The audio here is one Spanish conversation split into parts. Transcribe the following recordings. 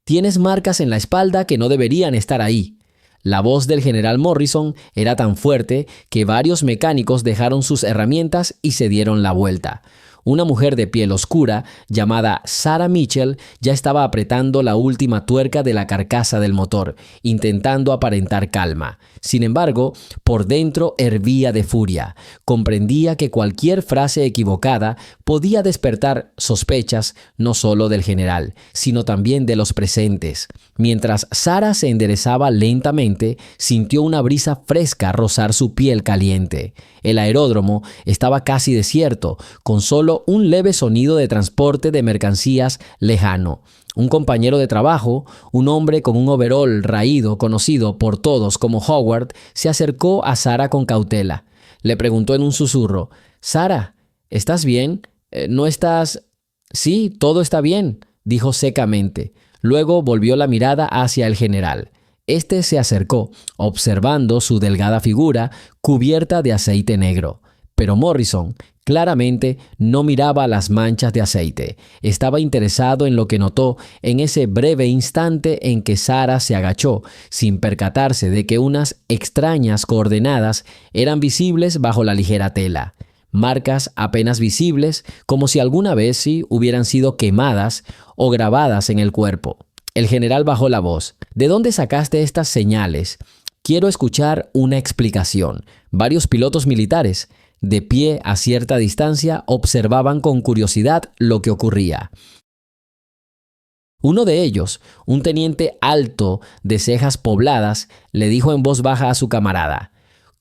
Tienes marcas en la espalda que no deberían estar ahí. La voz del general Morrison era tan fuerte que varios mecánicos dejaron sus herramientas y se dieron la vuelta. Una mujer de piel oscura, llamada Sarah Mitchell, ya estaba apretando la última tuerca de la carcasa del motor, intentando aparentar calma. Sin embargo, por dentro hervía de furia. Comprendía que cualquier frase equivocada podía despertar sospechas no solo del general, sino también de los presentes. Mientras Sarah se enderezaba lentamente, sintió una brisa fresca rozar su piel caliente. El aeródromo estaba casi desierto, con solo un leve sonido de transporte de mercancías lejano. Un compañero de trabajo, un hombre con un overol raído conocido por todos como Howard, se acercó a Sarah con cautela. Le preguntó en un susurro: «Sarah, ¿estás bien? ¿No estás...?» «Sí, todo está bien», dijo secamente. Luego volvió la mirada hacia el general. Este se acercó, observando su delgada figura cubierta de aceite negro. Pero Morrison claramente no miraba las manchas de aceite. Estaba interesado en lo que notó en ese breve instante en que Sarah se agachó, sin percatarse de que unas extrañas coordenadas eran visibles bajo la ligera tela. Marcas apenas visibles, como si alguna vez sí hubieran sido quemadas o grabadas en el cuerpo. El general bajó la voz. «¿De dónde sacaste estas señales? Quiero escuchar una explicación». Varios pilotos militares, de pie a cierta distancia, observaban con curiosidad lo que ocurría. Uno de ellos, un teniente alto de cejas pobladas, le dijo en voz baja a su camarada: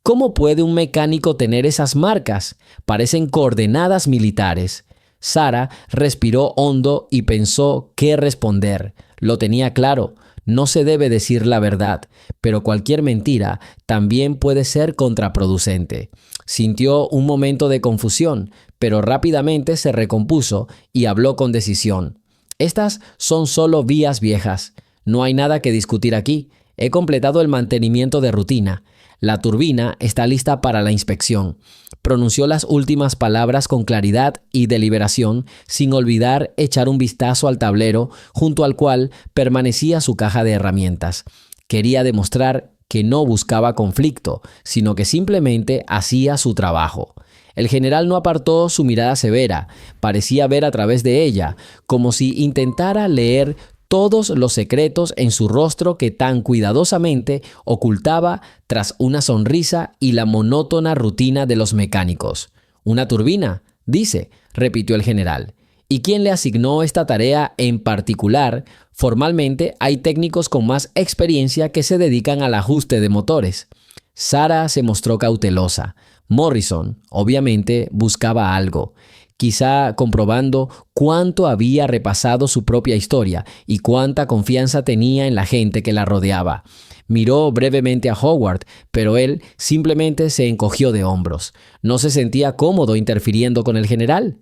«¿Cómo puede un mecánico tener esas marcas? Parecen coordenadas militares». Sarah respiró hondo y pensó qué responder. Lo tenía claro, no se debe decir la verdad, pero cualquier mentira también puede ser contraproducente. Sintió un momento de confusión, pero rápidamente se recompuso y habló con decisión. «Estas son solo vías viejas. No hay nada que discutir aquí. He completado el mantenimiento de rutina. La turbina está lista para la inspección». Pronunció las últimas palabras con claridad y deliberación, sin olvidar echar un vistazo al tablero junto al cual permanecía su caja de herramientas. Quería demostrar que no buscaba conflicto, sino que simplemente hacía su trabajo. El general no apartó su mirada severa, parecía ver a través de ella, como si intentara leer todos los secretos en su rostro que tan cuidadosamente ocultaba tras una sonrisa y la monótona rutina de los mecánicos. «¿Una turbina?», dice, repitió el general. «¿Y quién le asignó esta tarea en particular? Formalmente hay técnicos con más experiencia que se dedican al ajuste de motores». Sarah se mostró cautelosa. Morrison, obviamente, buscaba algo. Quizá comprobando cuánto había repasado su propia historia y cuánta confianza tenía en la gente que la rodeaba. Miró brevemente a Howard, pero él simplemente se encogió de hombros. No se sentía cómodo interfiriendo con el general.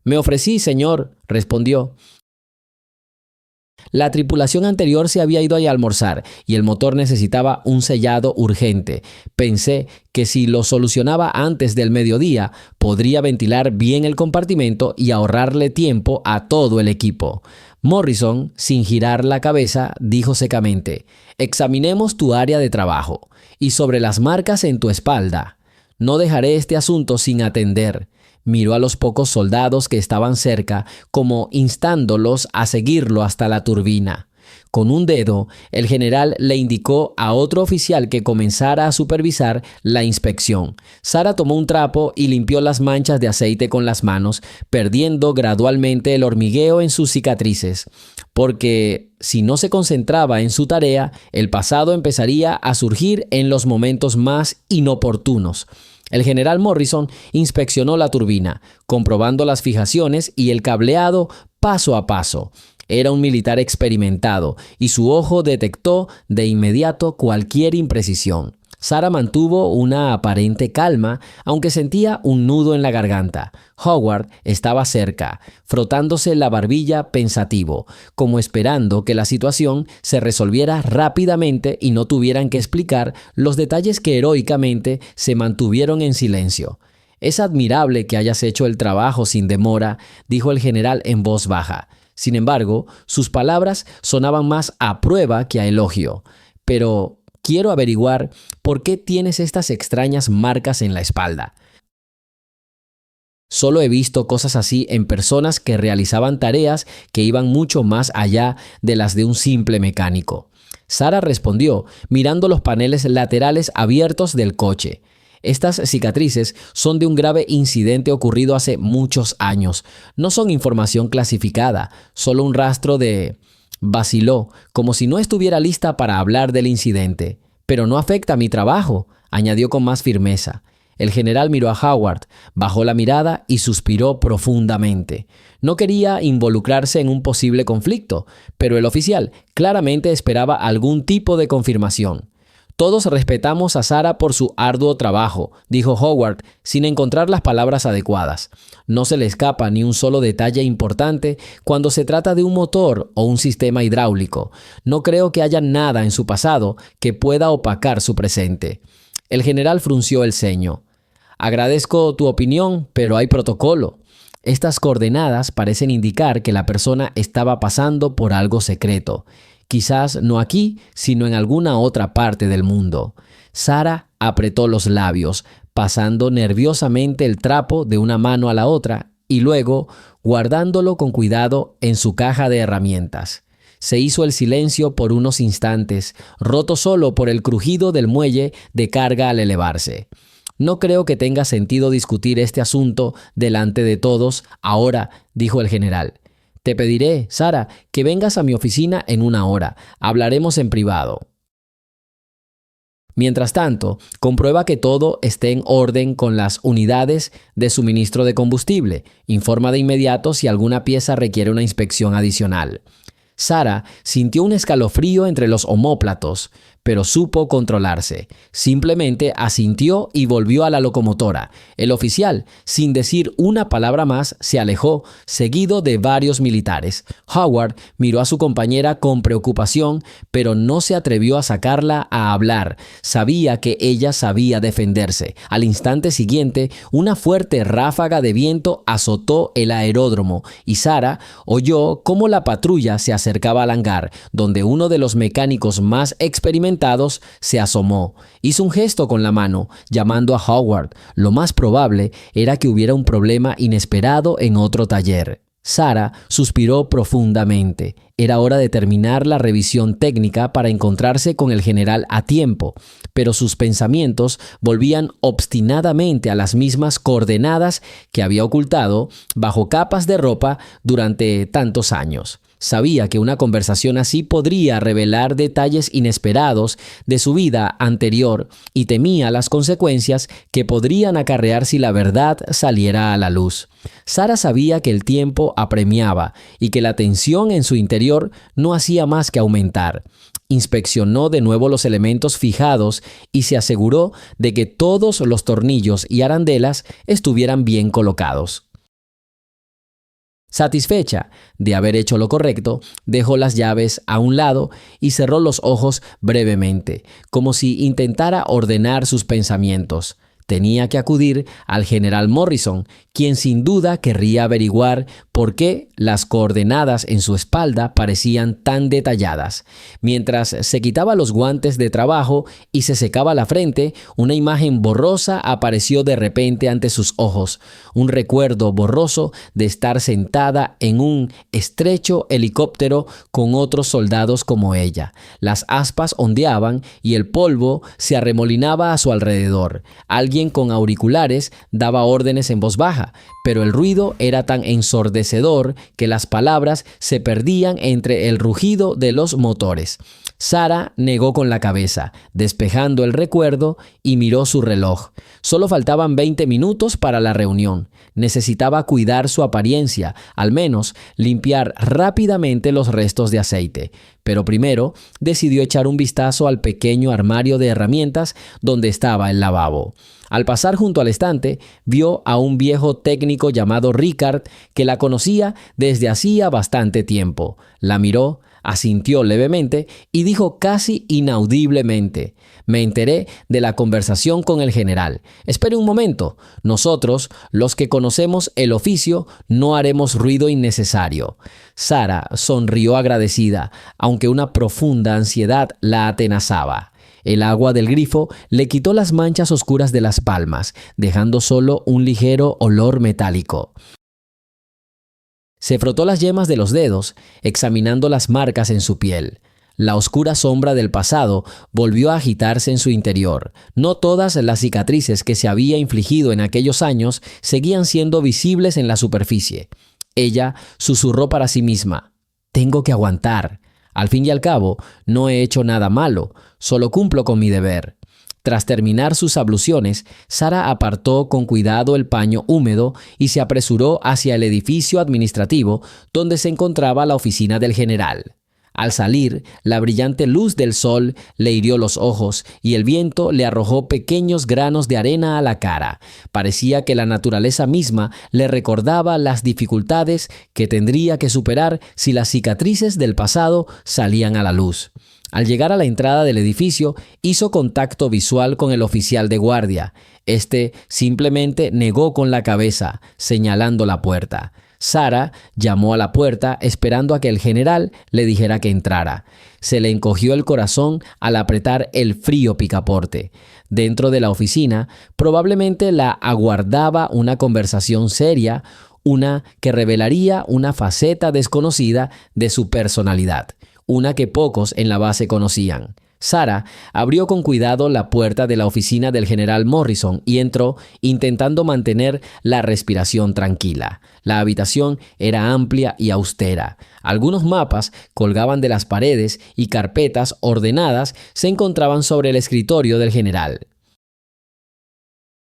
«Me ofrecí, señor», respondió. La tripulación anterior se había ido a almorzar y el motor necesitaba un sellado urgente. Pensé que si lo solucionaba antes del mediodía, podría ventilar bien el compartimento y ahorrarle tiempo a todo el equipo. Morrison, sin girar la cabeza, dijo secamente: «Examinemos tu área de trabajo y sobre las marcas en tu espalda. No dejaré este asunto sin atender». Miró a los pocos soldados que estaban cerca, como instándolos a seguirlo hasta la turbina. Con un dedo, el general le indicó a otro oficial que comenzara a supervisar la inspección. Sarah tomó un trapo y limpió las manchas de aceite con las manos, perdiendo gradualmente el hormigueo en sus cicatrices. Porque si no se concentraba en su tarea, el pasado empezaría a surgir en los momentos más inoportunos. El general Morrison inspeccionó la turbina, comprobando las fijaciones y el cableado paso a paso. Era un militar experimentado y su ojo detectó de inmediato cualquier imprecisión. Sarah mantuvo una aparente calma, aunque sentía un nudo en la garganta. Howard estaba cerca, frotándose la barbilla pensativo, como esperando que la situación se resolviera rápidamente y no tuvieran que explicar los detalles que heroicamente se mantuvieron en silencio. «Es admirable que hayas hecho el trabajo sin demora», dijo el general en voz baja. Sin embargo, sus palabras sonaban más a prueba que a elogio. Pero quiero averiguar por qué tienes estas extrañas marcas en la espalda. Solo he visto cosas así en personas que realizaban tareas que iban mucho más allá de las de un simple mecánico. Sara respondió, mirando los paneles laterales abiertos del coche. Estas cicatrices son de un grave incidente ocurrido hace muchos años. No son información clasificada, solo un rastro de... Vaciló, como si no estuviera lista para hablar del incidente. Pero no afecta a mi trabajo, añadió con más firmeza. El general miró a Howard, bajó la mirada y suspiró profundamente. No quería involucrarse en un posible conflicto, pero el oficial claramente esperaba algún tipo de confirmación. Todos respetamos a Sara por su arduo trabajo, dijo Howard, sin encontrar las palabras adecuadas. No se le escapa ni un solo detalle importante cuando se trata de un motor o un sistema hidráulico. No creo que haya nada en su pasado que pueda opacar su presente. El general frunció el ceño. Agradezco tu opinión, pero hay protocolo. Estas coordenadas parecen indicar que la persona estaba pasando por algo secreto. Quizás no aquí, sino en alguna otra parte del mundo. Sara apretó los labios, pasando nerviosamente el trapo de una mano a la otra y luego guardándolo con cuidado en su caja de herramientas. Se hizo el silencio por unos instantes, roto solo por el crujido del muelle de carga al elevarse. No creo que tenga sentido discutir este asunto delante de todos ahora, dijo el general. Te pediré, Sara, que vengas a mi oficina en 1 hora. Hablaremos en privado. Mientras tanto, comprueba que todo esté en orden con las unidades de suministro de combustible. Informa de inmediato si alguna pieza requiere una inspección adicional. Sara sintió un escalofrío entre los omóplatos, pero supo controlarse. Simplemente asintió y volvió a la locomotora. El oficial, sin decir una palabra más, se alejó, seguido de varios militares. Howard miró a su compañera con preocupación, pero no se atrevió a sacarla a hablar. Sabía que ella sabía defenderse. Al instante siguiente, una fuerte ráfaga de viento azotó el aeródromo y Sara oyó cómo la patrulla se acercaba al hangar, donde uno de los mecánicos más experimentados se asomó. Hizo un gesto con la mano, llamando a Howard. Lo más probable era que hubiera un problema inesperado en otro taller. Sara suspiró profundamente. Era hora de terminar la revisión técnica para encontrarse con el general a tiempo, pero sus pensamientos volvían obstinadamente a las mismas coordenadas que había ocultado bajo capas de ropa durante tantos años. Sabía que una conversación así podría revelar detalles inesperados de su vida anterior y temía las consecuencias que podrían acarrear si la verdad saliera a la luz. Sara sabía que el tiempo apremiaba y que la tensión en su interior no hacía más que aumentar. Inspeccionó de nuevo los elementos fijados y se aseguró de que todos los tornillos y arandelas estuvieran bien colocados. Satisfecha de haber hecho lo correcto, dejó las llaves a un lado y cerró los ojos brevemente, como si intentara ordenar sus pensamientos. Tenía que acudir al general Morrison, quien sin duda querría averiguar por qué las coordenadas en su espalda parecían tan detalladas. Mientras se quitaba los guantes de trabajo y se secaba la frente, una imagen borrosa apareció de repente ante sus ojos. Un recuerdo borroso de estar sentada en un estrecho helicóptero con otros soldados como ella. Las aspas ondeaban y el polvo se arremolinaba a su alrededor. Alguien con auriculares daba órdenes en voz baja, pero el ruido era tan ensordecedor que las palabras se perdían entre el rugido de los motores. Sara negó con la cabeza, despejando el recuerdo, y miró su reloj. Solo faltaban 20 minutos para la reunión. Necesitaba cuidar su apariencia, al menos limpiar rápidamente los restos de aceite. Pero primero decidió echar un vistazo al pequeño armario de herramientas donde estaba el lavabo. Al pasar junto al estante, vio a un viejo técnico llamado Rickard que la conocía desde hacía bastante tiempo. La miró, Asintió levemente y dijo casi inaudiblemente: me enteré de la conversación con el general. Espere un momento. Nosotros, los que conocemos el oficio, no haremos ruido innecesario. Sara sonrió agradecida, aunque una profunda ansiedad la atenazaba. El agua del grifo le quitó las manchas oscuras de las palmas, dejando solo un ligero olor metálico. Se frotó las yemas de los dedos, examinando las marcas en su piel. La oscura sombra del pasado volvió a agitarse en su interior. No todas las cicatrices que se había infligido en aquellos años seguían siendo visibles en la superficie. Ella susurró para sí misma: tengo que aguantar. Al fin y al cabo, no he hecho nada malo, solo cumplo con mi deber. Tras terminar sus abluciones, Sara apartó con cuidado el paño húmedo y se apresuró hacia el edificio administrativo donde se encontraba la oficina del general. Al salir, la brillante luz del sol le hirió los ojos y el viento le arrojó pequeños granos de arena a la cara. Parecía que la naturaleza misma le recordaba las dificultades que tendría que superar si las cicatrices del pasado salían a la luz. Al llegar a la entrada del edificio, hizo contacto visual con el oficial de guardia. Este simplemente negó con la cabeza, señalando la puerta. Sara llamó a la puerta esperando a que el general le dijera que entrara. Se le encogió el corazón al apretar el frío picaporte. Dentro de la oficina, probablemente la aguardaba una conversación seria, una que revelaría una faceta desconocida de su personalidad, una que pocos en la base conocían. Sara abrió con cuidado la puerta de la oficina del general Morrison y entró intentando mantener la respiración tranquila. La habitación era amplia y austera. Algunos mapas colgaban de las paredes y carpetas ordenadas se encontraban sobre el escritorio del general.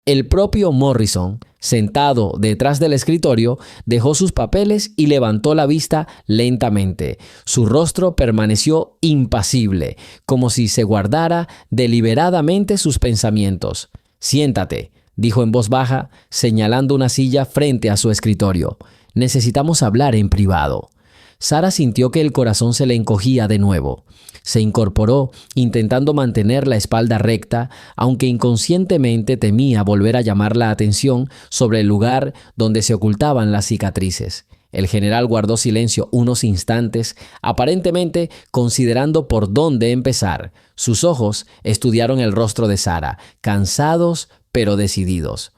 El propio Morrison, sentado detrás del escritorio, dejó sus papeles y levantó la vista lentamente. Su rostro permaneció impasible, como si se guardara deliberadamente sus pensamientos. «Siéntate», dijo en voz baja, señalando una silla frente a su escritorio. «Necesitamos hablar en privado». Sara sintió que el corazón se le encogía de nuevo. Se incorporó, intentando mantener la espalda recta, aunque inconscientemente temía volver a llamar la atención sobre el lugar donde se ocultaban las cicatrices. El general guardó silencio unos instantes, aparentemente considerando por dónde empezar. Sus ojos estudiaron el rostro de Sara, cansados pero decididos.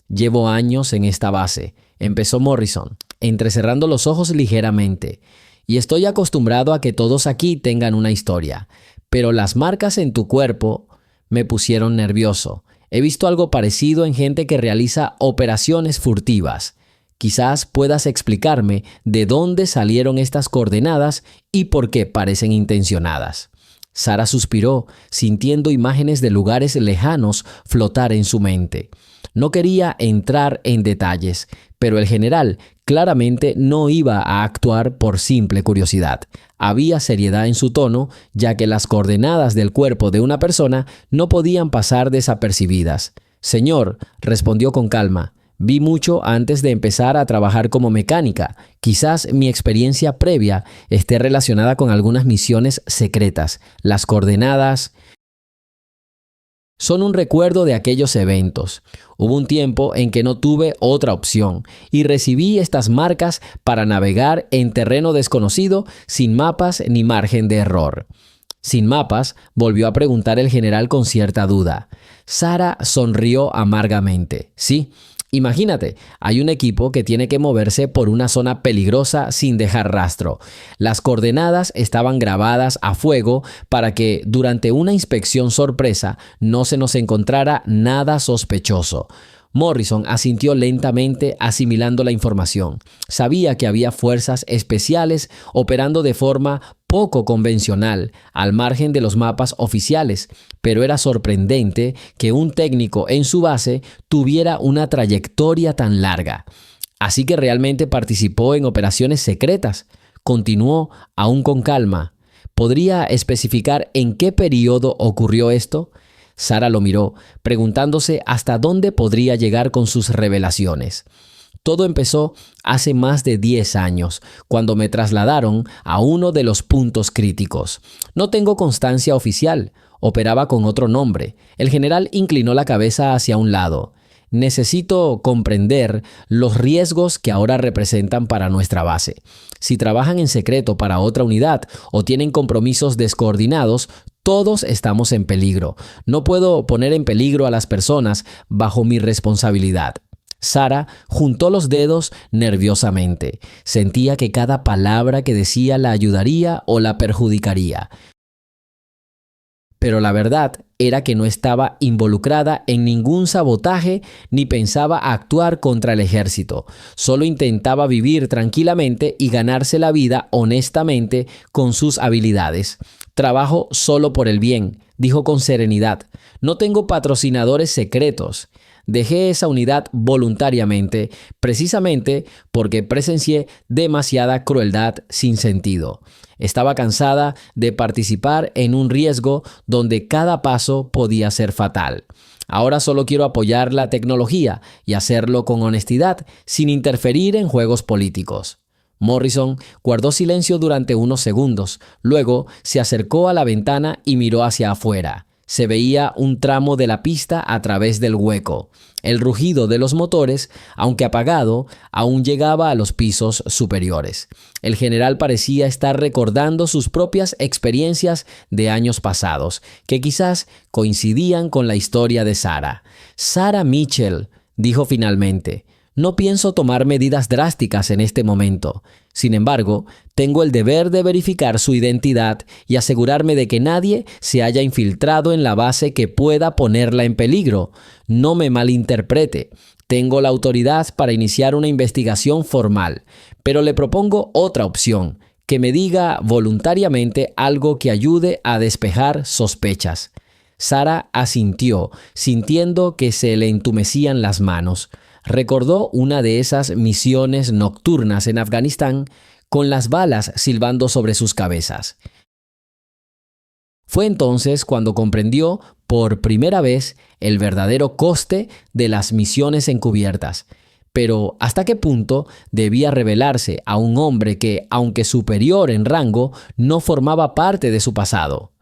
«Llevo años en esta base», empezó Morrison, entrecerrando los ojos ligeramente, «y estoy acostumbrado a que todos aquí tengan una historia. Pero las marcas en tu cuerpo me pusieron nervioso. He visto algo parecido en gente que realiza operaciones furtivas. Quizás puedas explicarme de dónde salieron estas coordenadas y por qué parecen intencionadas». Sara suspiró, sintiendo imágenes de lugares lejanos flotar en su mente. No quería entrar en detalles, pero el general claramente no iba a actuar por simple curiosidad. Había seriedad en su tono, ya que las coordenadas del cuerpo de una persona no podían pasar desapercibidas. «Señor», respondió con calma, «vi mucho antes de empezar a trabajar como mecánica. Quizás mi experiencia previa esté relacionada con algunas misiones secretas. Las coordenadas son un recuerdo de aquellos eventos. Hubo un tiempo en que no tuve otra opción y recibí estas marcas para navegar en terreno desconocido sin mapas ni margen de error». «¿Sin mapas?», volvió a preguntar el general con cierta duda. Sara sonrió amargamente. «Sí. Imagínate, hay un equipo que tiene que moverse por una zona peligrosa sin dejar rastro. Las coordenadas estaban grabadas a fuego para que durante una inspección sorpresa no se nos encontrara nada sospechoso». Morrison asintió lentamente, asimilando la información. Sabía que había fuerzas especiales operando de forma poco convencional, al margen de los mapas oficiales, pero era sorprendente que un técnico en su base tuviera una trayectoria tan larga. «Así que realmente participó en operaciones secretas», continuó aún con calma. «¿Podría especificar en qué periodo ocurrió esto?». Sara lo miró, preguntándose hasta dónde podría llegar con sus revelaciones. Todo empezó hace más de 10 años, cuando me trasladaron a uno de los puntos críticos. No tengo constancia oficial, operaba con otro nombre. El general inclinó la cabeza hacia un lado. Necesito comprender los riesgos que ahora representan para nuestra base. Si trabajan en secreto para otra unidad o tienen compromisos descoordinados, todos estamos en peligro. No puedo poner en peligro a las personas bajo mi responsabilidad. Sara juntó los dedos nerviosamente. Sentía que cada palabra que decía la ayudaría o la perjudicaría. Pero la verdad era que no estaba involucrada en ningún sabotaje ni pensaba actuar contra el ejército. Solo intentaba vivir tranquilamente y ganarse la vida honestamente con sus habilidades. Trabajo solo por el bien, dijo con serenidad. No tengo patrocinadores secretos. Dejé esa unidad voluntariamente, precisamente porque presencié demasiada crueldad sin sentido. Estaba cansada de participar en un riesgo donde cada paso podía ser fatal. Ahora solo quiero apoyar la tecnología y hacerlo con honestidad, sin interferir en juegos políticos. Morrison guardó silencio durante unos segundos. Luego se acercó a la ventana y miró hacia afuera. Se veía un tramo de la pista a través del hueco. El rugido de los motores, aunque apagado, aún llegaba a los pisos superiores. El general parecía estar recordando sus propias experiencias de años pasados, que quizás coincidían con la historia de Sara. Sara Mitchell, dijo finalmente. No pienso tomar medidas drásticas en este momento. Sin embargo, tengo el deber de verificar su identidad y asegurarme de que nadie se haya infiltrado en la base que pueda ponerla en peligro. No me malinterprete. Tengo la autoridad para iniciar una investigación formal, pero le propongo otra opción, que me diga voluntariamente algo que ayude a despejar sospechas. Sara asintió, sintiendo que se le entumecían las manos. Recordó una de esas misiones nocturnas en Afganistán con las balas silbando sobre sus cabezas. Fue entonces cuando comprendió por primera vez el verdadero coste de las misiones encubiertas. Pero ¿hasta qué punto debía revelarse a un hombre que, aunque superior en rango, no formaba parte de su pasado?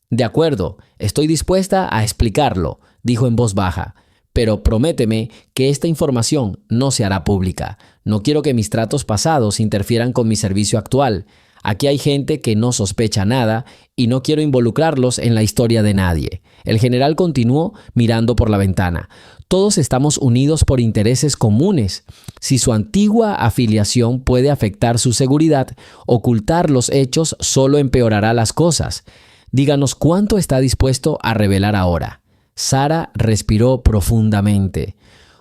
De acuerdo, estoy dispuesta a explicarlo, dijo en voz baja. Pero prométeme que esta información no se hará pública. No quiero que mis tratos pasados interfieran con mi servicio actual. Aquí hay gente que no sospecha nada y no quiero involucrarlos en la historia de nadie. El general continuó mirando por la ventana. Todos estamos unidos por intereses comunes. Si su antigua afiliación puede afectar su seguridad, ocultar los hechos solo empeorará las cosas. Díganos cuánto está dispuesto a revelar ahora. Sara respiró profundamente.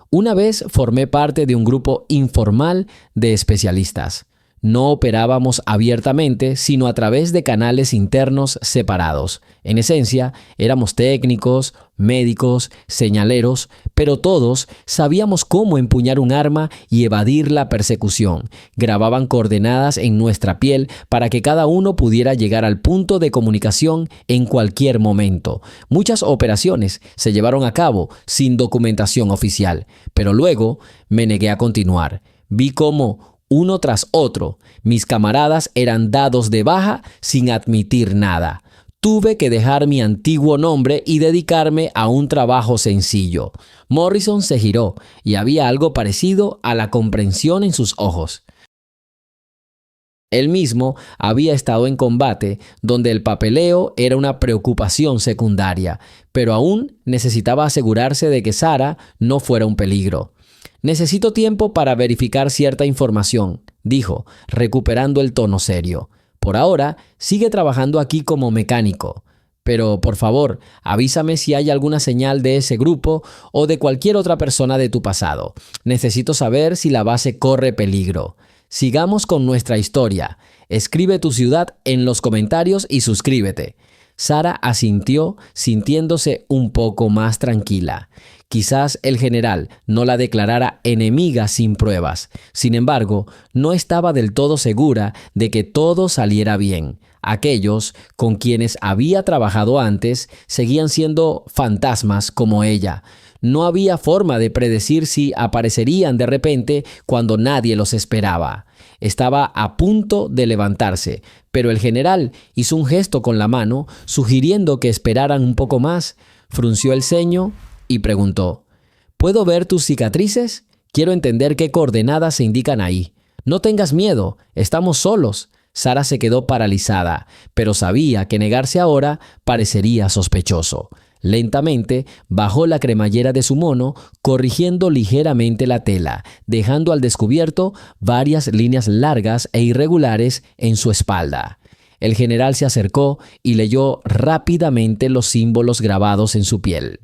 Una vez formé parte de un grupo informal de especialistas. No operábamos abiertamente, sino a través de canales internos separados. En esencia, éramos técnicos, médicos, señaleros, pero todos sabíamos cómo empuñar un arma y evadir la persecución. Grababan coordenadas en nuestra piel para que cada uno pudiera llegar al punto de comunicación en cualquier momento. Muchas operaciones se llevaron a cabo sin documentación oficial, pero luego me negué a continuar. Vi cómo uno tras otro, mis camaradas eran dados de baja sin admitir nada. Tuve que dejar mi antiguo nombre y dedicarme a un trabajo sencillo. Morrison se giró y había algo parecido a la comprensión en sus ojos. Él mismo había estado en combate donde el papeleo era una preocupación secundaria, pero aún necesitaba asegurarse de que Sara no fuera un peligro. Necesito tiempo para verificar cierta información, dijo, recuperando el tono serio. Por ahora, sigue trabajando aquí como mecánico. Pero, por favor, avísame si hay alguna señal de ese grupo o de cualquier otra persona de tu pasado. Necesito saber si la base corre peligro. Sigamos con nuestra historia. Escribe tu ciudad en los comentarios y suscríbete. Sara asintió, sintiéndose un poco más tranquila. Quizás el general no la declarara enemiga sin pruebas. Sin embargo, no estaba del todo segura de que todo saliera bien. Aquellos con quienes había trabajado antes seguían siendo fantasmas como ella. No había forma de predecir si aparecerían de repente cuando nadie los esperaba. Estaba a punto de levantarse, pero el general hizo un gesto con la mano, sugiriendo que esperaran un poco más, frunció el ceño y preguntó: ¿Puedo ver tus cicatrices? Quiero entender qué coordenadas se indican ahí. No tengas miedo, estamos solos. Sara se quedó paralizada, pero sabía que negarse ahora parecería sospechoso. Lentamente bajó la cremallera de su mono, corrigiendo ligeramente la tela, dejando al descubierto varias líneas largas e irregulares en su espalda. El general se acercó y leyó rápidamente los símbolos grabados en su piel.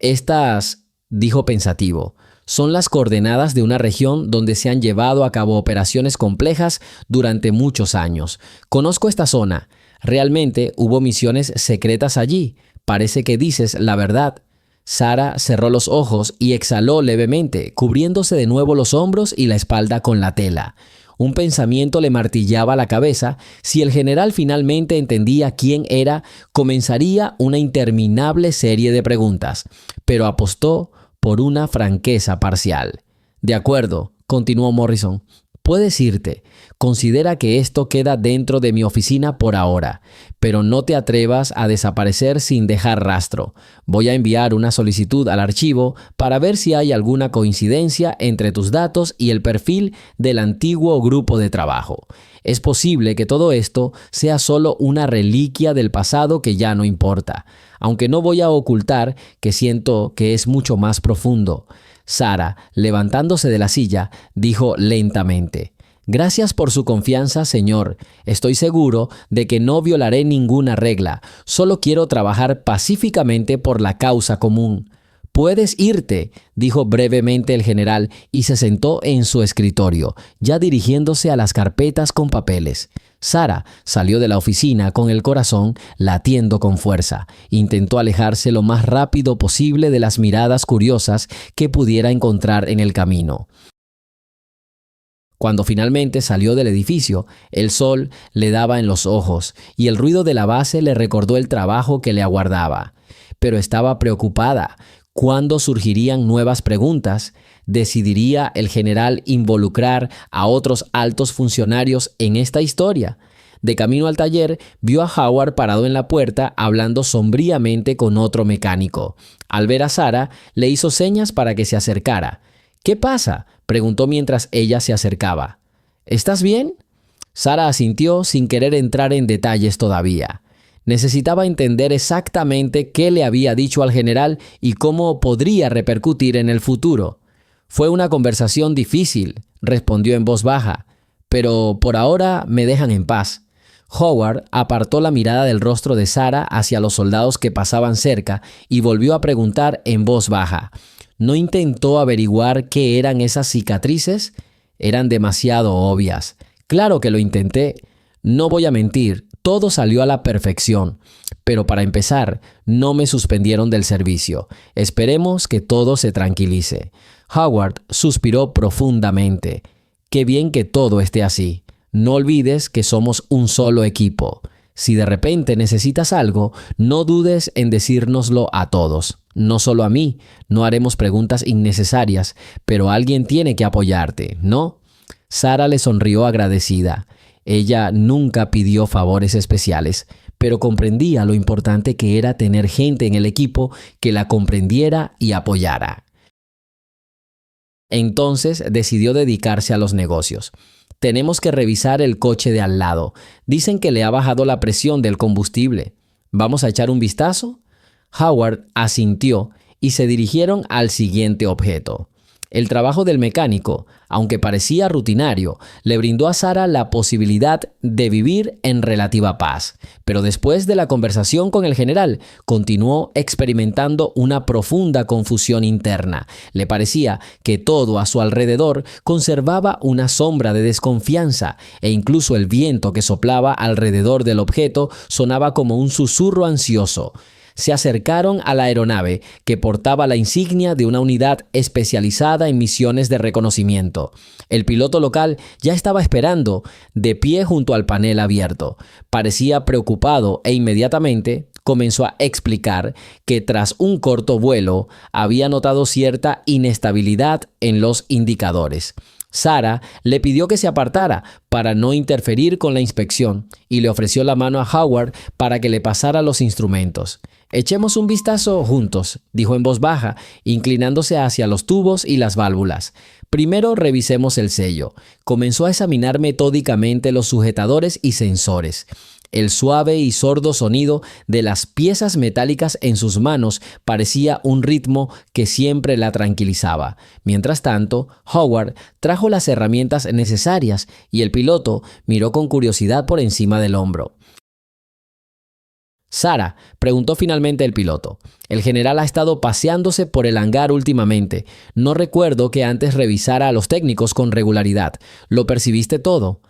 Estas, dijo pensativo, son las coordenadas de una región donde se han llevado a cabo operaciones complejas durante muchos años. Conozco esta zona. Realmente hubo misiones secretas allí. Parece que dices la verdad. Sara cerró los ojos y exhaló levemente, cubriéndose de nuevo los hombros y la espalda con la tela. Un pensamiento le martillaba la cabeza. Si el general finalmente entendía quién era, comenzaría una interminable serie de preguntas, pero apostó por una franqueza parcial. De acuerdo, continuó Morrison. Puedes irte. Considera que esto queda dentro de mi oficina por ahora, pero no te atrevas a desaparecer sin dejar rastro. Voy a enviar una solicitud al archivo para ver si hay alguna coincidencia entre tus datos y el perfil del antiguo grupo de trabajo. Es posible que todo esto sea solo una reliquia del pasado que ya no importa, aunque no voy a ocultar que siento que es mucho más profundo. Sara, levantándose de la silla, dijo lentamente: Gracias por su confianza, señor. Estoy seguro de que no violaré ninguna regla. Solo quiero trabajar pacíficamente por la causa común. Puedes irte, dijo brevemente el general y se sentó en su escritorio, ya dirigiéndose a las carpetas con papeles. Sara salió de la oficina con el corazón latiendo con fuerza. Intentó alejarse lo más rápido posible de las miradas curiosas que pudiera encontrar en el camino. Cuando finalmente salió del edificio, el sol le daba en los ojos y el ruido de la base le recordó el trabajo que le aguardaba. Pero estaba preocupada. ¿Cuándo surgirían nuevas preguntas? ¿Decidiría el general involucrar a otros altos funcionarios en esta historia? De camino al taller, vio a Howard parado en la puerta hablando sombríamente con otro mecánico. Al ver a Sara, le hizo señas para que se acercara. ¿Qué pasa?, preguntó mientras ella se acercaba. ¿Estás bien? Sara asintió sin querer entrar en detalles todavía. Necesitaba entender exactamente qué le había dicho al general y cómo podría repercutir en el futuro. Fue una conversación difícil, respondió en voz baja, pero por ahora me dejan en paz. Howard apartó la mirada del rostro de Sara hacia los soldados que pasaban cerca y volvió a preguntar en voz baja. ¿No intentó averiguar qué eran esas cicatrices? Eran demasiado obvias. Claro que lo intenté. No voy a mentir, todo salió a la perfección. Pero para empezar, no me suspendieron del servicio. Esperemos que todo se tranquilice. Howard suspiró profundamente. Qué bien que todo esté así. No olvides que somos un solo equipo. Si de repente necesitas algo, no dudes en decírnoslo a todos. No solo a mí, no haremos preguntas innecesarias, pero alguien tiene que apoyarte, ¿no? Sara le sonrió agradecida. Ella nunca pidió favores especiales, pero comprendía lo importante que era tener gente en el equipo que la comprendiera y apoyara. Entonces decidió dedicarse a los negocios. Tenemos que revisar el coche de al lado. Dicen que le ha bajado la presión del combustible. ¿Vamos a echar un vistazo? Howard asintió y se dirigieron al siguiente objeto. El trabajo del mecánico, aunque parecía rutinario, le brindó a Sara la posibilidad de vivir en relativa paz. Pero después de la conversación con el general, continuó experimentando una profunda confusión interna. Le parecía que todo a su alrededor conservaba una sombra de desconfianza e incluso el viento que soplaba alrededor del objeto sonaba como un susurro ansioso. Se acercaron a la aeronave, que portaba la insignia de una unidad especializada en misiones de reconocimiento. El piloto local ya estaba esperando, de pie junto al panel abierto. Parecía preocupado e inmediatamente, comenzó a explicar que tras un corto vuelo había notado cierta inestabilidad en los indicadores. Sarah le pidió que se apartara para no interferir con la inspección y le ofreció la mano a Howard para que le pasara los instrumentos. «Echemos un vistazo juntos», dijo en voz baja, inclinándose hacia los tubos y las válvulas. «Primero revisemos el sello». Comenzó a examinar metódicamente los sujetadores y sensores. El suave y sordo sonido de las piezas metálicas en sus manos parecía un ritmo que siempre la tranquilizaba. Mientras tanto, Howard trajo las herramientas necesarias y el piloto miró con curiosidad por encima del hombro. «Sarah», preguntó finalmente el piloto, «el general ha estado paseándose por el hangar últimamente. No recuerdo que antes revisara a los técnicos con regularidad. ¿Lo percibiste todo?»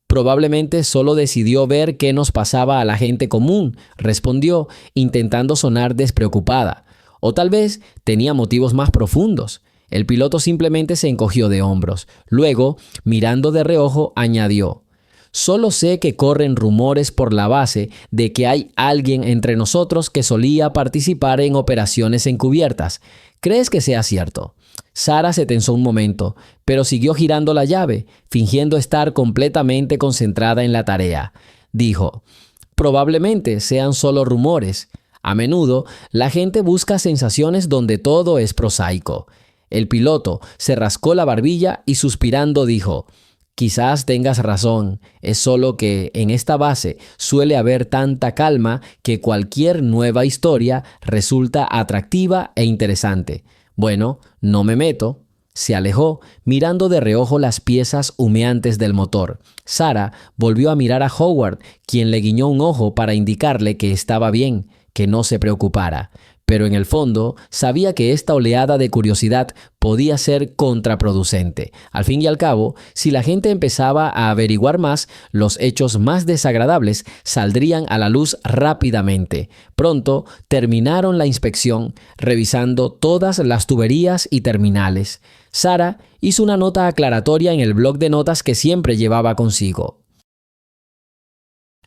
«Probablemente solo decidió ver qué nos pasaba a la gente común», respondió, intentando sonar despreocupada. «O tal vez tenía motivos más profundos». El piloto simplemente se encogió de hombros. Luego, mirando de reojo, añadió: «Solo sé que corren rumores por la base de que hay alguien entre nosotros que solía participar en operaciones encubiertas. ¿Crees que sea cierto?» Sarah se tensó un momento, pero siguió girando la llave, fingiendo estar completamente concentrada en la tarea. Dijo: «Probablemente sean solo rumores. A menudo, la gente busca sensaciones donde todo es prosaico». El piloto se rascó la barbilla y suspirando dijo: «Quizás tengas razón, es solo que en esta base suele haber tanta calma que cualquier nueva historia resulta atractiva e interesante. Bueno, no me meto». Se alejó, mirando de reojo las piezas humeantes del motor. Sarah volvió a mirar a Howard, quien le guiñó un ojo para indicarle que estaba bien, que no se preocupara. Pero en el fondo sabía que esta oleada de curiosidad podía ser contraproducente. Al fin y al cabo, si la gente empezaba a averiguar más, los hechos más desagradables saldrían a la luz rápidamente. Pronto terminaron la inspección, revisando todas las tuberías y terminales. Sarah hizo una nota aclaratoria en el bloc de notas que siempre llevaba consigo.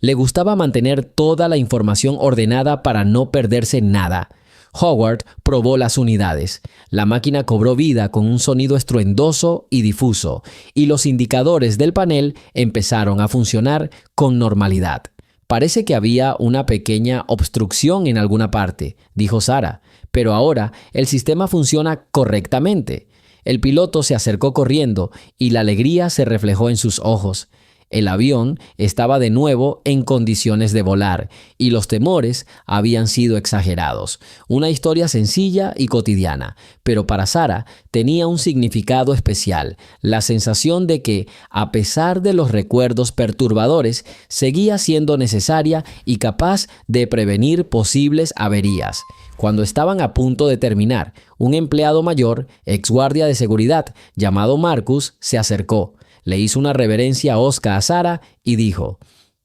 Le gustaba mantener toda la información ordenada para no perderse nada. Howard probó las unidades. La máquina cobró vida con un sonido estruendoso y difuso, y los indicadores del panel empezaron a funcionar con normalidad. «Parece que había una pequeña obstrucción en alguna parte», dijo Sarah, «pero ahora el sistema funciona correctamente». El piloto se acercó corriendo y la alegría se reflejó en sus ojos. El avión estaba de nuevo en condiciones de volar y los temores habían sido exagerados. Una historia sencilla y cotidiana, pero para Sarah tenía un significado especial, la sensación de que, a pesar de los recuerdos perturbadores, seguía siendo necesaria y capaz de prevenir posibles averías. Cuando estaban a punto de terminar, un empleado mayor, ex guardia de seguridad, llamado Marcus, se acercó. Le hizo una reverencia hosca a Sarah y dijo: